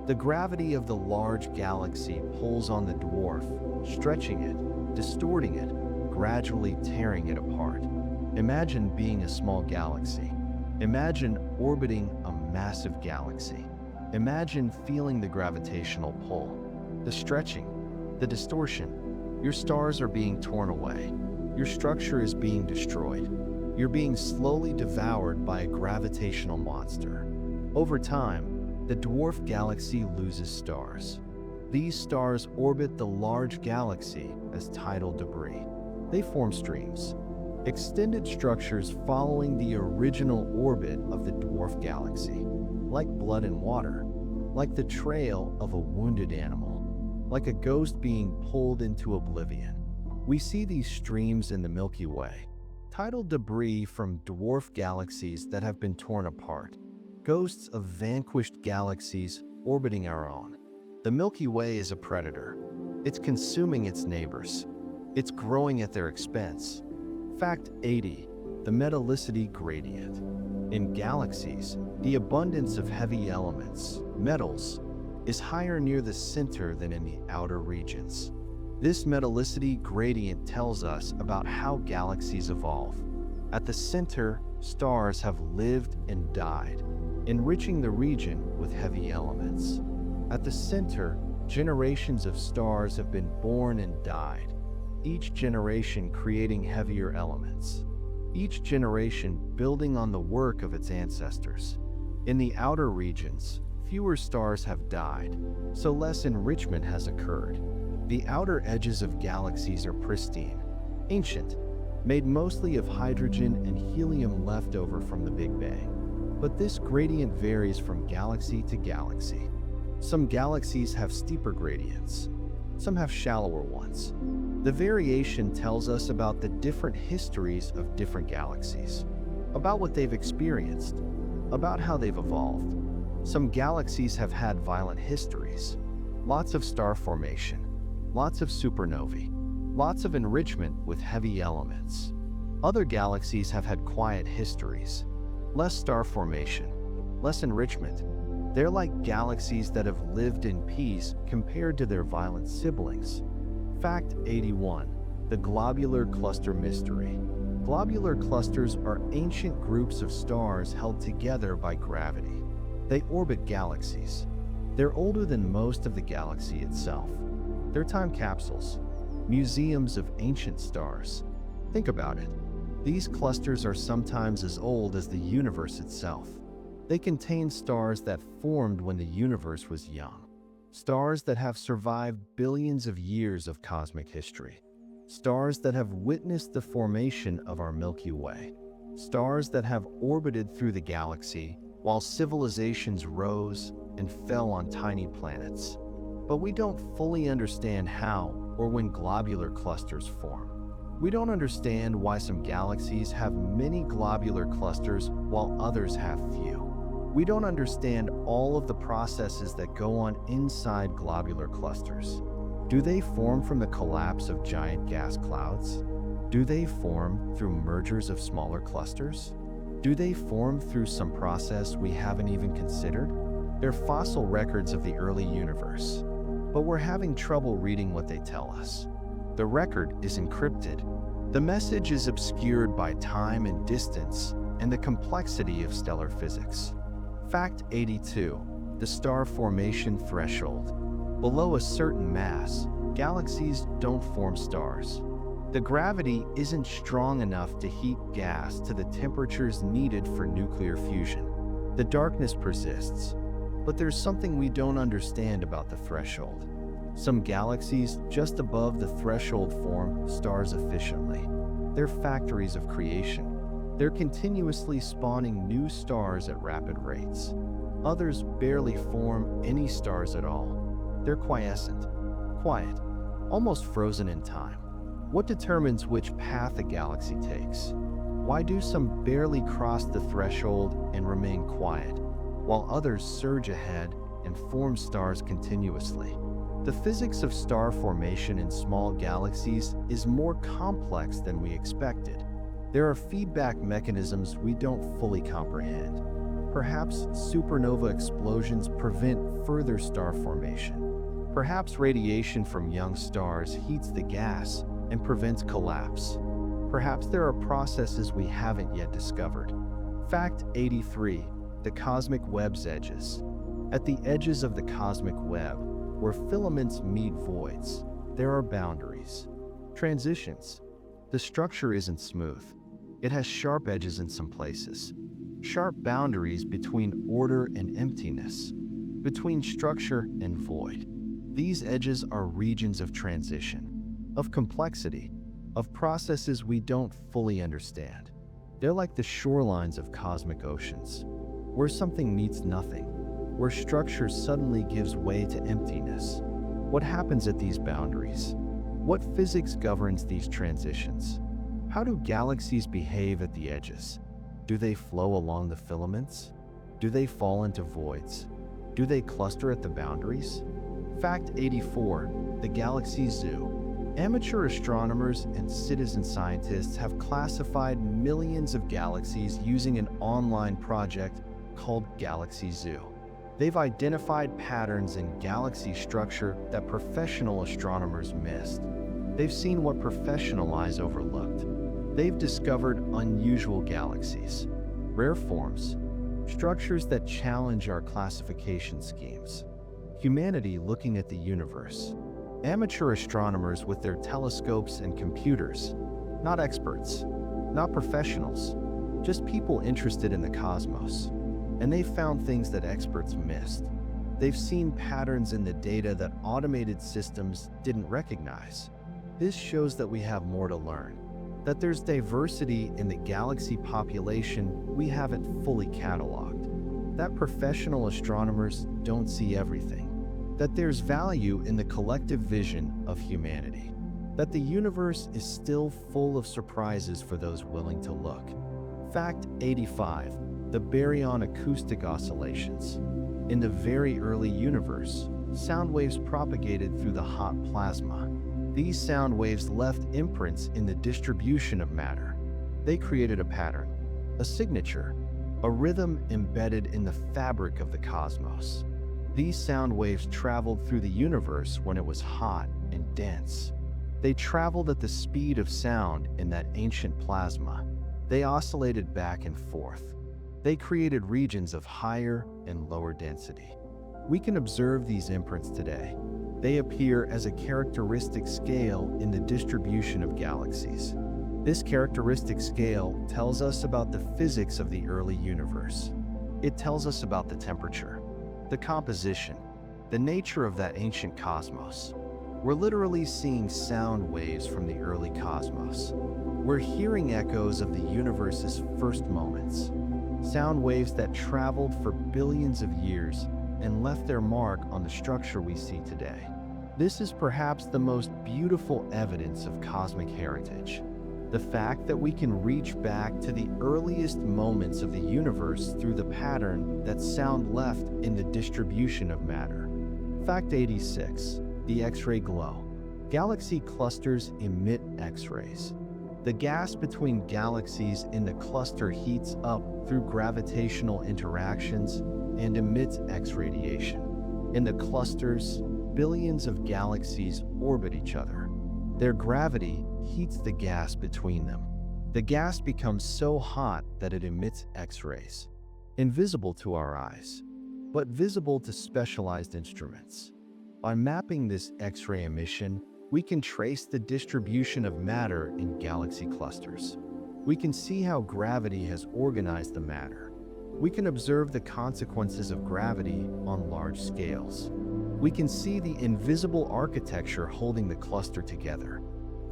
Speaker 1: The gravity of the large galaxy pulls on the dwarf, stretching it, distorting it, gradually tearing it apart. Imagine being a small galaxy. Imagine orbiting a massive galaxy. Imagine feeling the gravitational pull, the stretching, the distortion. Your stars are being torn away. Your structure is being destroyed. You're being slowly devoured by a gravitational monster. Over time, the dwarf galaxy loses stars. These stars orbit the large galaxy as tidal debris. They form streams, extended structures following the original orbit of the dwarf galaxy, like blood and water, like the trail of a wounded animal, like a ghost being pulled into oblivion. We see these streams in the Milky Way, tidal debris from dwarf galaxies that have been torn apart, ghosts of vanquished galaxies orbiting our own. The Milky Way is a predator. It's consuming its neighbors. It's growing at their expense. Fact 80. The metallicity gradient. In galaxies, the abundance of heavy elements, metals, is higher near the center than in the outer regions. This metallicity gradient tells us about how galaxies evolve. At the center, stars have lived and died, enriching the region with heavy elements. At the center, generations of stars have been born and died, each generation creating heavier elements, each generation building on the work of its ancestors. In the outer regions, fewer stars have died, so less enrichment has occurred. The outer edges of galaxies are pristine, ancient, made mostly of hydrogen and helium left over from the Big Bang. But this gradient varies from galaxy to galaxy. Some galaxies have steeper gradients, some have shallower ones. The variation tells us about the different histories of different galaxies, about what they've experienced, about how they've evolved. Some galaxies have had violent histories, lots of star formation, lots of supernovae, lots of enrichment with heavy elements. Other galaxies have had quiet histories, less star formation, less enrichment. They're like galaxies that have lived in peace compared to their violent siblings. Fact 81. The globular cluster mystery. Globular clusters are ancient groups of stars held together by gravity. They orbit galaxies. They're older than most of the galaxy itself. They're time capsules, museums of ancient stars. Think about it. These clusters are sometimes as old as the universe itself. They contain stars that formed when the universe was young. Stars that have survived billions of years of cosmic history. Stars that have witnessed the formation of our Milky Way. Stars that have orbited through the galaxy while civilizations rose and fell on tiny planets. But we don't fully understand how or when globular clusters form. We don't understand why some galaxies have many globular clusters while others have few. We don't understand all of the processes that go on inside globular clusters. Do they form from the collapse of giant gas clouds? Do they form through mergers of smaller clusters? Do they form through some process we haven't even considered? They're fossil records of the early universe, but we're having trouble reading what they tell us. The record is encrypted. The message is obscured by time and distance and the complexity of stellar physics. Fact 82. The star formation threshold. Below a certain mass, galaxies don't form stars. The gravity isn't strong enough to heat gas to the temperatures needed for nuclear fusion. The darkness persists, but there's something we don't understand about the threshold. Some galaxies just above the threshold form stars efficiently. They're factories of creation. They're continuously spawning new stars at rapid rates. Others barely form any stars at all. They're quiescent, quiet, almost frozen in time. What determines which path a galaxy takes? Why do some barely cross the threshold and remain quiet, while others surge ahead and form stars continuously? The physics of star formation in small galaxies is more complex than we expected. There are feedback mechanisms we don't fully comprehend. Perhaps supernova explosions prevent further star formation. Perhaps radiation from young stars heats the gas and prevents collapse. Perhaps there are processes we haven't yet discovered. Fact 83. The cosmic web's edges. At the edges of the cosmic web, where filaments meet voids, there are boundaries, transitions. The structure isn't smooth. It has sharp edges in some places, sharp boundaries between order and emptiness, between structure and void. These edges are regions of transition, of complexity, of processes we don't fully understand. They're like the shorelines of cosmic oceans, where something meets nothing, where structure suddenly gives way to emptiness. What happens at these boundaries? What physics governs these transitions? How do galaxies behave at the edges? Do they flow along the filaments? Do they fall into voids? Do they cluster at the boundaries? Fact 84, the Galaxy Zoo. Amateur astronomers and citizen scientists have classified millions of galaxies using an online project called Galaxy Zoo. They've identified patterns in galaxy structure that professional astronomers missed. They've seen what professional eyes overlooked. They've discovered unusual galaxies, rare forms, structures that challenge our classification schemes. Humanity looking at the universe. Amateur astronomers with their telescopes and computers. Not experts, not professionals, just people interested in the cosmos. And they've found things that experts missed. They've seen patterns in the data that automated systems didn't recognize. This shows that we have more to learn, that there's diversity in the galaxy population we haven't fully cataloged, that professional astronomers don't see everything, that there's value in the collective vision of humanity, that the universe is still full of surprises for those willing to look. Fact 85, the baryon acoustic oscillations. In the very early universe, sound waves propagated through the hot plasma. These sound waves left imprints in the distribution of matter. They created a pattern, a signature, a rhythm embedded in the fabric of the cosmos. These sound waves traveled through the universe when it was hot and dense. They traveled at the speed of sound in that ancient plasma. They oscillated back and forth. They created regions of higher and lower density. We can observe these imprints today. They appear as a characteristic scale in the distribution of galaxies. This characteristic scale tells us about the physics of the early universe. It tells us about the temperature, the composition, the nature of that ancient cosmos. We're literally seeing sound waves from the early cosmos. We're hearing echoes of the universe's first moments. Sound waves that traveled for billions of years and left their mark on the structure we see today. This is perhaps the most beautiful evidence of cosmic heritage. The fact that we can reach back to the earliest moments of the universe through the pattern that sound left in the distribution of matter. Fact 86, the X-ray glow. Galaxy clusters emit X-rays. The gas between galaxies in the cluster heats up through gravitational interactions and emits X-radiation. In the clusters, billions of galaxies orbit each other. Their gravity heats the gas between them. The gas becomes so hot that it emits X-rays, invisible to our eyes, but visible to specialized instruments. By mapping this X-ray emission, we can trace the distribution of matter in galaxy clusters. We can see how gravity has organized the matter. We can observe the consequences of gravity on large scales. We can see the invisible architecture holding the cluster together.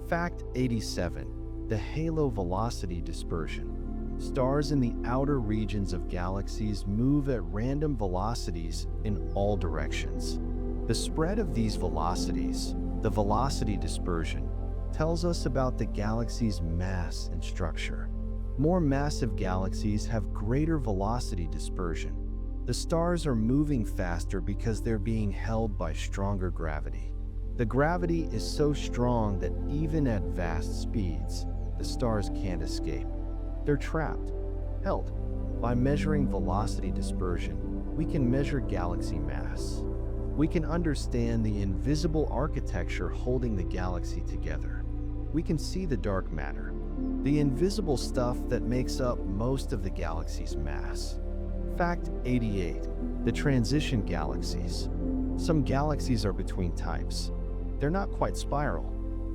Speaker 1: Fact 87, the halo velocity dispersion. Stars in the outer regions of galaxies move at random velocities in all directions. The spread of these velocities, the velocity dispersion, tells us about the galaxy's mass and structure. More massive galaxies have greater velocity dispersion. The stars are moving faster because they're being held by stronger gravity. The gravity is so strong that even at vast speeds, the stars can't escape. They're trapped, held. By measuring velocity dispersion, we can measure galaxy mass. We can understand the invisible architecture holding the galaxy together. We can see the dark matter, the invisible stuff that makes up most of the galaxy's mass. Fact 88, the transition galaxies. Some galaxies are between types. They're not quite spiral,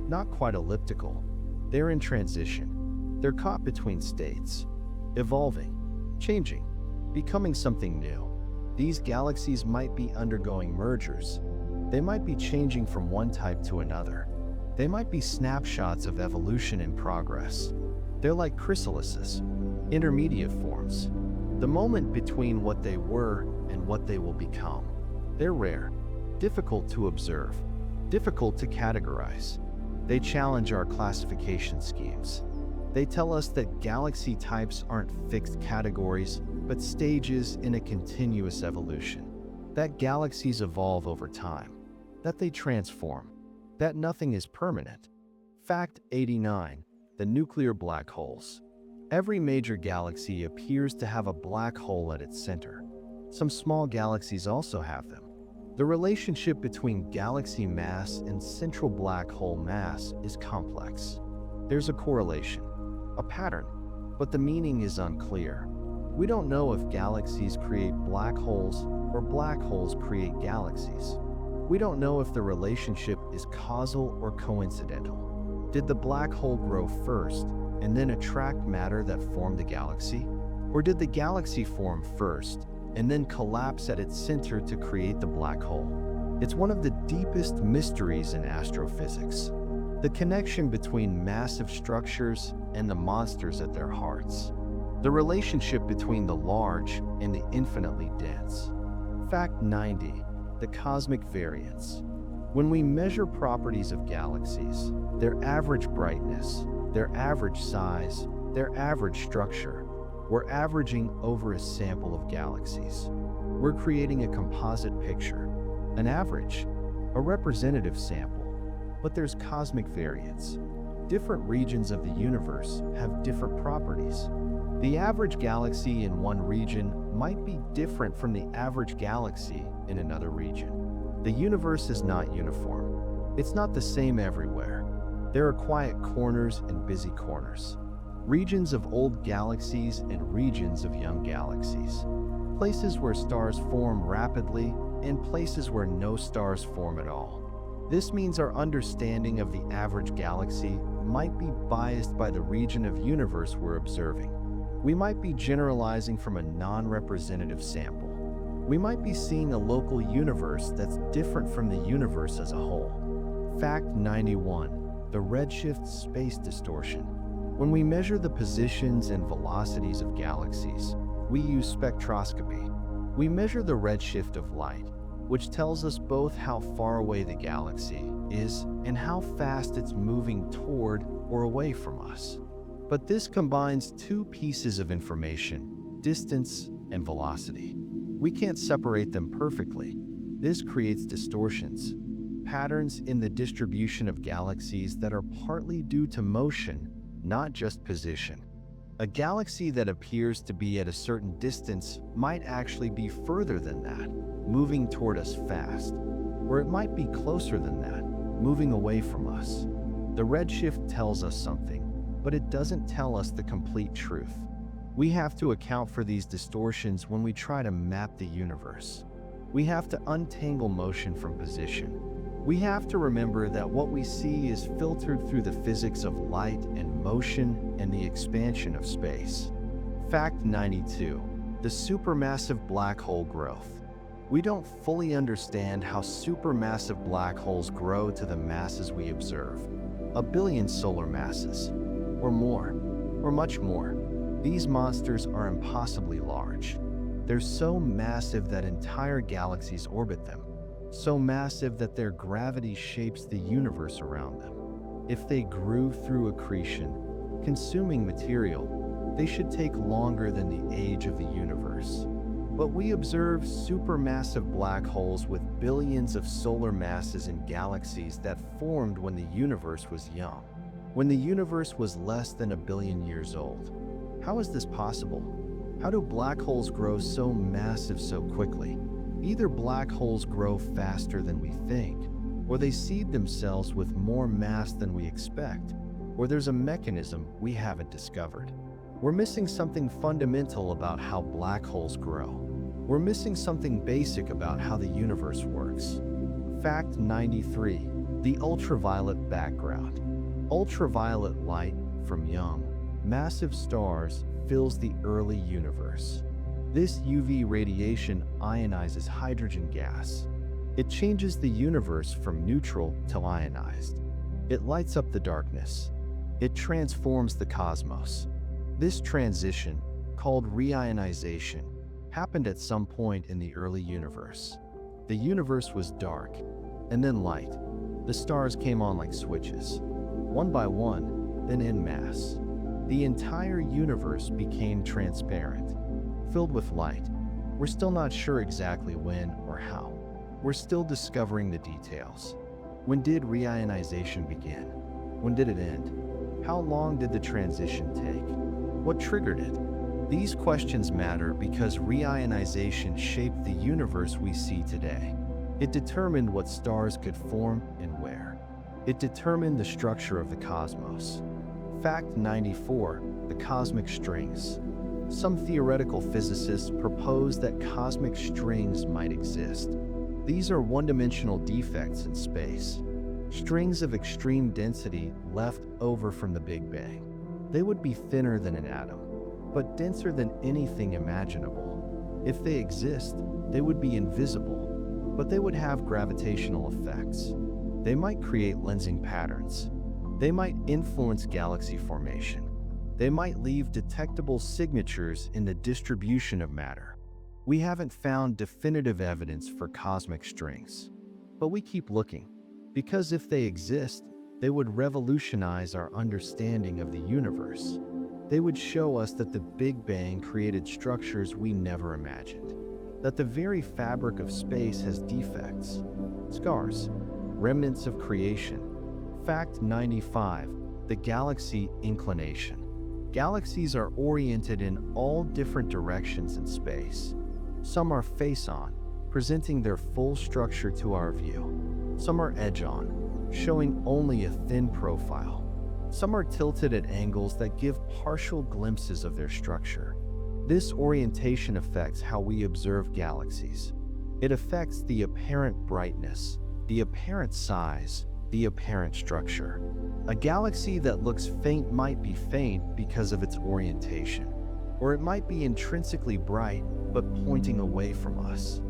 Speaker 1: not quite elliptical. They're in transition. They're caught between states, evolving, changing, becoming something new. These galaxies might be undergoing mergers, They might be changing from one type to another. They might be snapshots of evolution in progress. They're like chrysalises, intermediate forms, the moment between what they were and what they will become. They're rare, difficult to observe, difficult to categorize. They challenge our classification schemes. They tell us that galaxy types aren't fixed categories, but stages in a continuous evolution. That galaxies evolve over time, that they transform, that nothing is permanent. Fact 89. The nuclear black holes. Every major galaxy appears to have a black hole at its center. Some small galaxies also have them. The relationship between galaxy mass and central black hole mass is complex. There's a correlation, a pattern, but the meaning is unclear. We don't know if galaxies create black holes or black holes create galaxies. We don't know if the relationship is causal or coincidental. Did the black hole grow first and then attract matter that formed the galaxy? Or did the galaxy form first and then collapse at its center to create the black hole? It's one of the deepest mysteries in astrophysics. The connection between massive structures and the monsters at their hearts. The relationship between the large and the infinitely dense. Fact 90. The cosmic variance. When we measure properties of galaxies, their average brightness, their average size, their average structure, we're averaging over a sample of galaxies. We're creating a composite picture, an average, a representative sample. But there's cosmic variance. Different regions of the universe have different properties. The average galaxy in one region might be different from the average galaxy in another region. The universe is not uniform. It's not the same everywhere. There are quiet corners and busy corners. Regions of old galaxies and regions of young galaxies. Places where stars form rapidly and places where no stars form at all. This means our understanding of the average galaxy might be biased by the region of universe we're observing. We might be generalizing from a non-representative sample. We might be seeing a local universe that's different from the universe as a whole. Fact 91. The redshift space distortion. When we measure the positions and velocities of galaxies, we use spectroscopy. We measure the redshift of light, which tells us both how far away the galaxy is and how fast it's moving toward or away from us. But this combines two pieces of information, distance and velocity. We can't separate them perfectly. This creates distortions, patterns in the distribution of galaxies that are partly due to motion, not just position. A galaxy that appears to be at a certain distance might actually be further than that, moving toward us fast. Or it might be closer than that, moving away from us. The redshift tells us something, but it doesn't tell us the complete truth. We have to account for these distortions when we try to map the universe. We have to untangle motion from position. We have to remember that what we see is filtered through the physics of light and motion and the expansion of space. Fact 92. The supermassive black hole growth. We don't fully understand how supermassive black holes grow to the masses we observe. 1 billion solar masses, or more, or much more. These monsters are impossibly large. They're so massive that entire galaxies orbit them. So massive that their gravity shapes the universe around them. If they grew through accretion, consuming material, they should take longer than the age of the universe. But we observe supermassive black holes with billions of solar masses in galaxies that formed when the universe was young, when the universe was less than 1 billion years old. How is this possible? How do black holes grow so massive so quickly? Either black holes grow faster than we think, or they seed themselves with more mass than we expect, or there's a mechanism we haven't discovered. We're missing something fundamental about how black holes grow. We're missing something basic about how the universe works. Fact 93. The ultraviolet background. Ultraviolet light from young, massive stars fills the early universe. This UV radiation ionizes hydrogen gas. It changes the universe from neutral to ionized. It lights up the darkness. It transforms the cosmos. This transition, called reionization, happened at some point in the early universe. The universe was dark, and then light. The stars came on like switches, one by one, then en masse. The entire universe became transparent, filled with light. We're still not sure exactly when or how. We're still discovering the details. When did reionization begin? When did it end? How long did the transition take? What triggered it? These questions matter because reionization shaped the universe we see today. It determined what stars could form and where. It determined the structure of the cosmos. Fact 94, the cosmic strings. Some theoretical physicists propose that cosmic strings might exist. These are one-dimensional defects in space, strings of extreme density left over from the Big Bang. They would be thinner than an atom, but denser than anything imaginable. If they exist, they would be invisible, but they would have gravitational effects. They might create lensing patterns. They might influence galaxy formation. They might leave detectable signatures in the distribution of matter. We haven't found definitive evidence for cosmic strings, but we keep looking, because if they exist, they would revolutionize our understanding of the universe. They would show us that the Big Bang created structures we never imagined, that the very fabric of space has defects, scars, remnants of creation. Fact 95, the galaxy inclination. Galaxies are oriented in all different directions in space. Some are face-on, presenting their full structure to our view. Some are edge-on, showing only a thin profile. Some are tilted at angles that give partial glimpses of their structure. This orientation affects how we observe galaxies. It affects the apparent brightness, the apparent size, the apparent structure. A galaxy that looks faint might be faint because of its orientation, or it might be intrinsically bright but pointing away from us.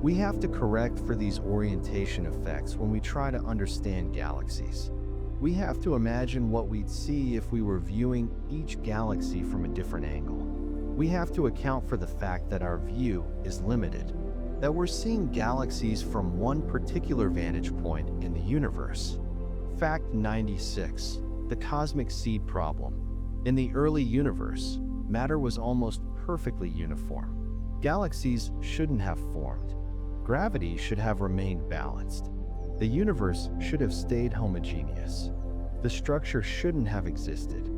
Speaker 1: We have to correct for these orientation effects when we try to understand galaxies. We have to imagine what we'd see if we were viewing each galaxy from a different angle. We have to account for the fact that our view is limited, that we're seeing galaxies from one particular vantage point in the universe. Fact 96, the cosmic seed problem. In the early universe, matter was almost perfectly uniform. Galaxies shouldn't have formed. Gravity should have remained balanced. The universe should have stayed homogeneous. The structure shouldn't have existed,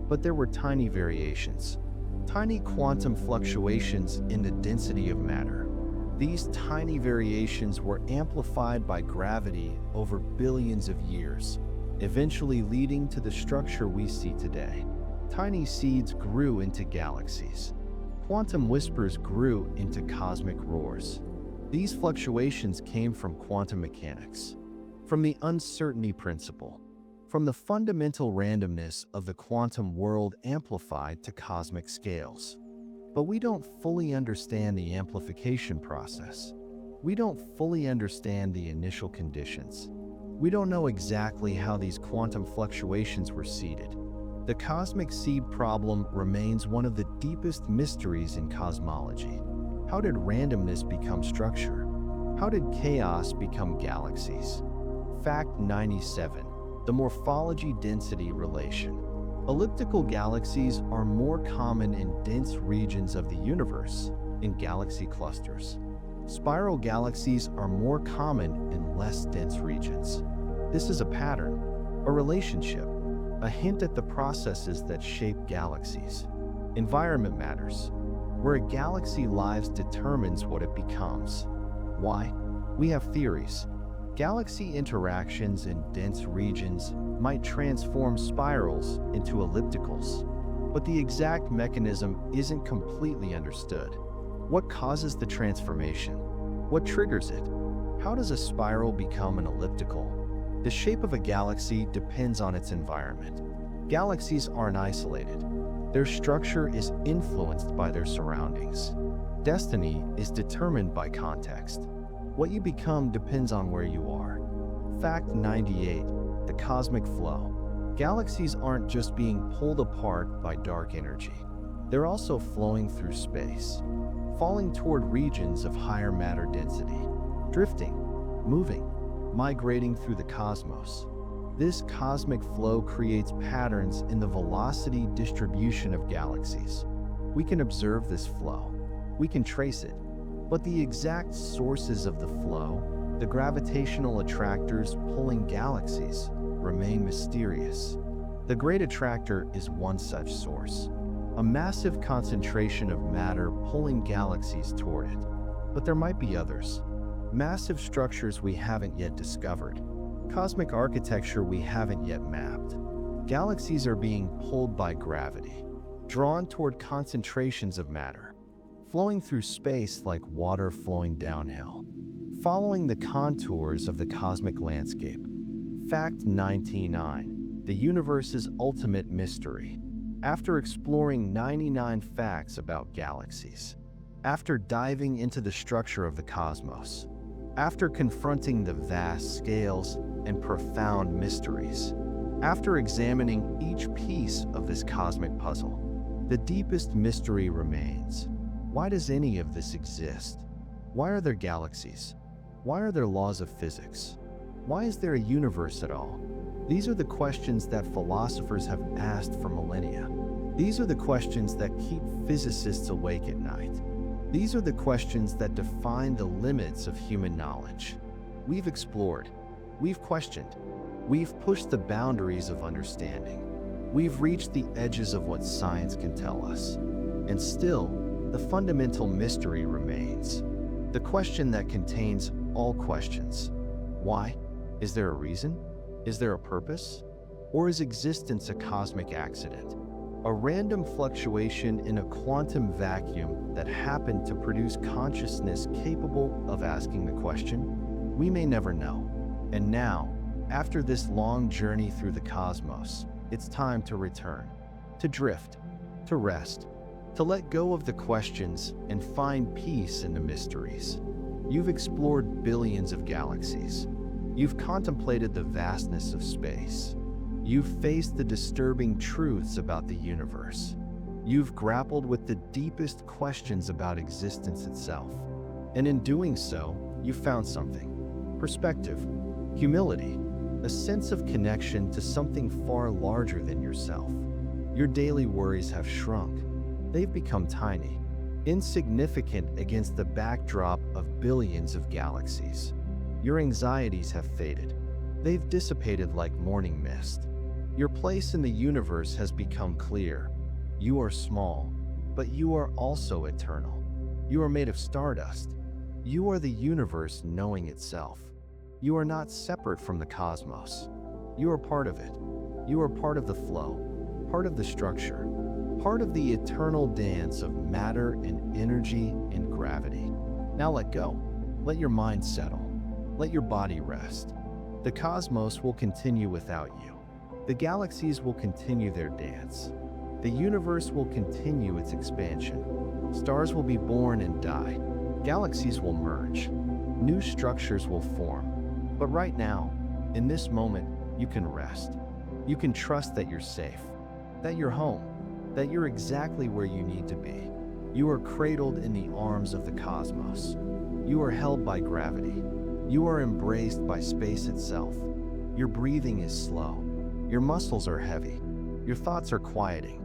Speaker 1: but there were tiny variations, tiny quantum fluctuations in the density of matter. These tiny variations were amplified by gravity over billions of years, eventually leading to the structure we see today. Tiny seeds grew into galaxies. Quantum whispers grew into cosmic roars. These fluctuations came from quantum mechanics, from the uncertainty principle, from the fundamental randomness of the quantum world amplified to cosmic scales. But we don't fully understand the amplification process. We don't fully understand the initial conditions. We don't know exactly how these quantum fluctuations were seeded. The cosmic seed problem remains one of the deepest mysteries in cosmology. How did randomness become structure? How did chaos become galaxies? Fact 97, the morphology-density relation. Elliptical galaxies are more common in dense regions of the universe, in galaxy clusters. Spiral galaxies are more common in less dense regions. This is a pattern, a relationship, a hint at the processes that shape galaxies. Environment matters. Where a galaxy lives determines what it becomes. Why? We have theories. Galaxy interactions in dense regions might transform spirals into ellipticals, but the exact mechanism isn't completely understood. What causes the transformation? What triggers it? How does a spiral become an elliptical? The shape of a galaxy depends on its environment. Galaxies aren't isolated. Their structure is influenced by their surroundings. Destiny is determined by context. What you become depends on where you are. Fact 98. The cosmic flow. Galaxies aren't just being pulled apart by dark energy. They're also flowing through space, falling toward regions of higher matter density, drifting, moving, migrating through the cosmos. This cosmic flow creates patterns in the velocity distribution of galaxies. We can observe this flow. We can trace it. But the exact sources of the flow, the gravitational attractors pulling galaxies, remain mysterious. The Great Attractor is one such source, a massive concentration of matter pulling galaxies toward it. But there might be others. Massive structures we haven't yet discovered. Cosmic architecture we haven't yet mapped. Galaxies are being pulled by gravity, drawn toward concentrations of matter, flowing through space like water flowing downhill, following the contours of the cosmic landscape. Fact 99. The universe's ultimate mystery. After exploring 99 facts about galaxies, after diving into the structure of the cosmos, after confronting the vast scales and profound mysteries, after examining each piece of this cosmic puzzle, the deepest mystery remains. Why does any of this exist? Why are there galaxies? Why are there laws of physics? Why is there a universe at all? These are the questions that philosophers have asked for millennia. These are the questions that keep physicists awake at night. These are the questions that define the limits of human knowledge. We've explored. We've questioned. We've pushed the boundaries of understanding. We've reached the edges of what science can tell us. And still, the fundamental mystery remains. The question that contains all questions. Why? Is there a reason? Is there a purpose? Or is existence a cosmic accident? A random fluctuation in a quantum vacuum that happened to produce consciousness capable of asking the question? We may never know. And now, after this long journey through the cosmos, it's time to return, to drift, to rest, to let go of the questions and find peace in the mysteries. You've explored billions of galaxies. You've contemplated the vastness of space. You've faced the disturbing truths about the universe. You've grappled with the deepest questions about existence itself. And in doing so, you found something. Perspective, humility, a sense of connection to something far larger than yourself. Your daily worries have shrunk. They've become tiny, insignificant against the backdrop of billions of galaxies. Your anxieties have faded. They've dissipated like morning mist. Your place in the universe has become clear. You are small, but you are also eternal. You are made of stardust. You are the universe knowing itself. You are not separate from the cosmos. You are part of it. You are part of the flow, part of the structure, part of the eternal dance of matter and energy and gravity. Now let go. Let your mind settle. Let your body rest. The cosmos will continue without you. The galaxies will continue their dance. The universe will continue its expansion. Stars will be born and die. Galaxies will merge. New structures will form. But right now, in this moment, you can rest. You can trust that you're safe, that you're home, that you're exactly where you need to be. You are cradled in the arms of the cosmos. You are held by gravity. You are embraced by space itself. Your breathing is slow. Your muscles are heavy. Your thoughts are quieting.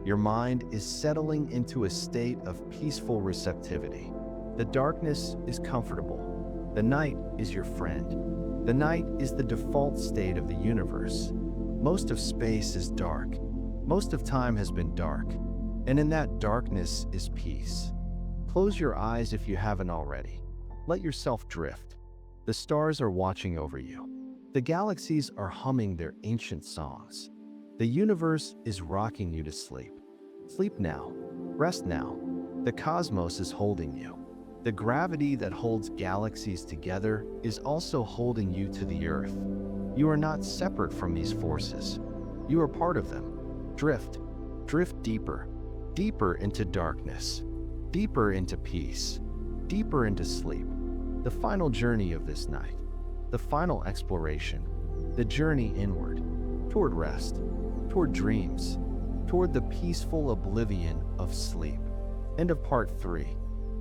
Speaker 1: Your mind is settling into a state of peaceful receptivity. The darkness is comfortable. The night is your friend. The night is the default state of the universe. Most of space is dark. Most of time has been dark. And in that darkness is peace. Close your eyes if you haven't already. Let yourself drift. The stars are watching over you. The galaxies are humming their ancient songs. The universe is rocking you to sleep. Sleep now. Rest now. The cosmos is holding you. The gravity that holds galaxies together is also holding you to the earth. You are not separate from these forces. You are part of them. Drift. Drift deeper. Deeper into darkness. Deeper into peace. Deeper into sleep. The final journey of this night, the final exploration, the journey inward, toward rest, toward dreams, toward the peaceful oblivion of sleep. End of part 3.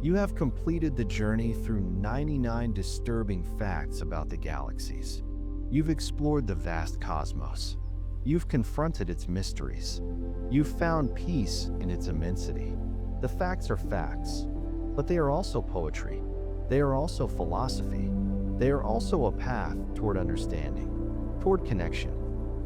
Speaker 1: You have completed the journey through 99 disturbing facts about the galaxies. You've explored the vast cosmos. You've confronted its mysteries. You've found peace in its immensity. The facts are facts, but they are also poetry. They are also philosophy. They are also a path toward understanding, toward connection,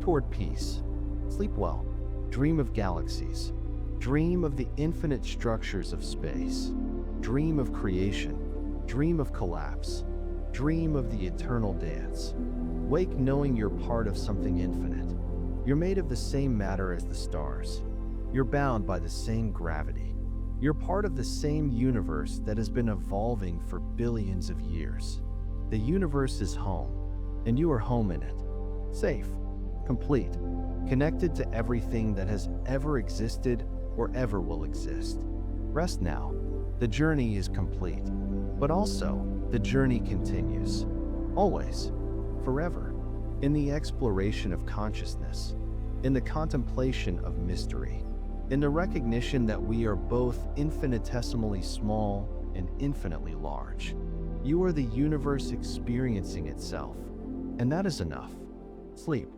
Speaker 1: toward peace. Sleep well. Dream of galaxies. Dream of the infinite structures of space. Dream of creation. Dream of collapse. Dream of the eternal dance. Wake knowing you're part of something infinite. You're made of the same matter as the stars. You're bound by the same gravity. You're part of the same universe that has been evolving for billions of years. The universe is home, and you are home in it. Safe, complete, connected to everything that has ever existed or ever will exist. Rest now. The journey is complete, but also the journey continues. Always, forever, in the exploration of consciousness, in the contemplation of mystery, in the recognition that we are both infinitesimally small and infinitely large. You are the universe experiencing itself, and that is enough. Sleep.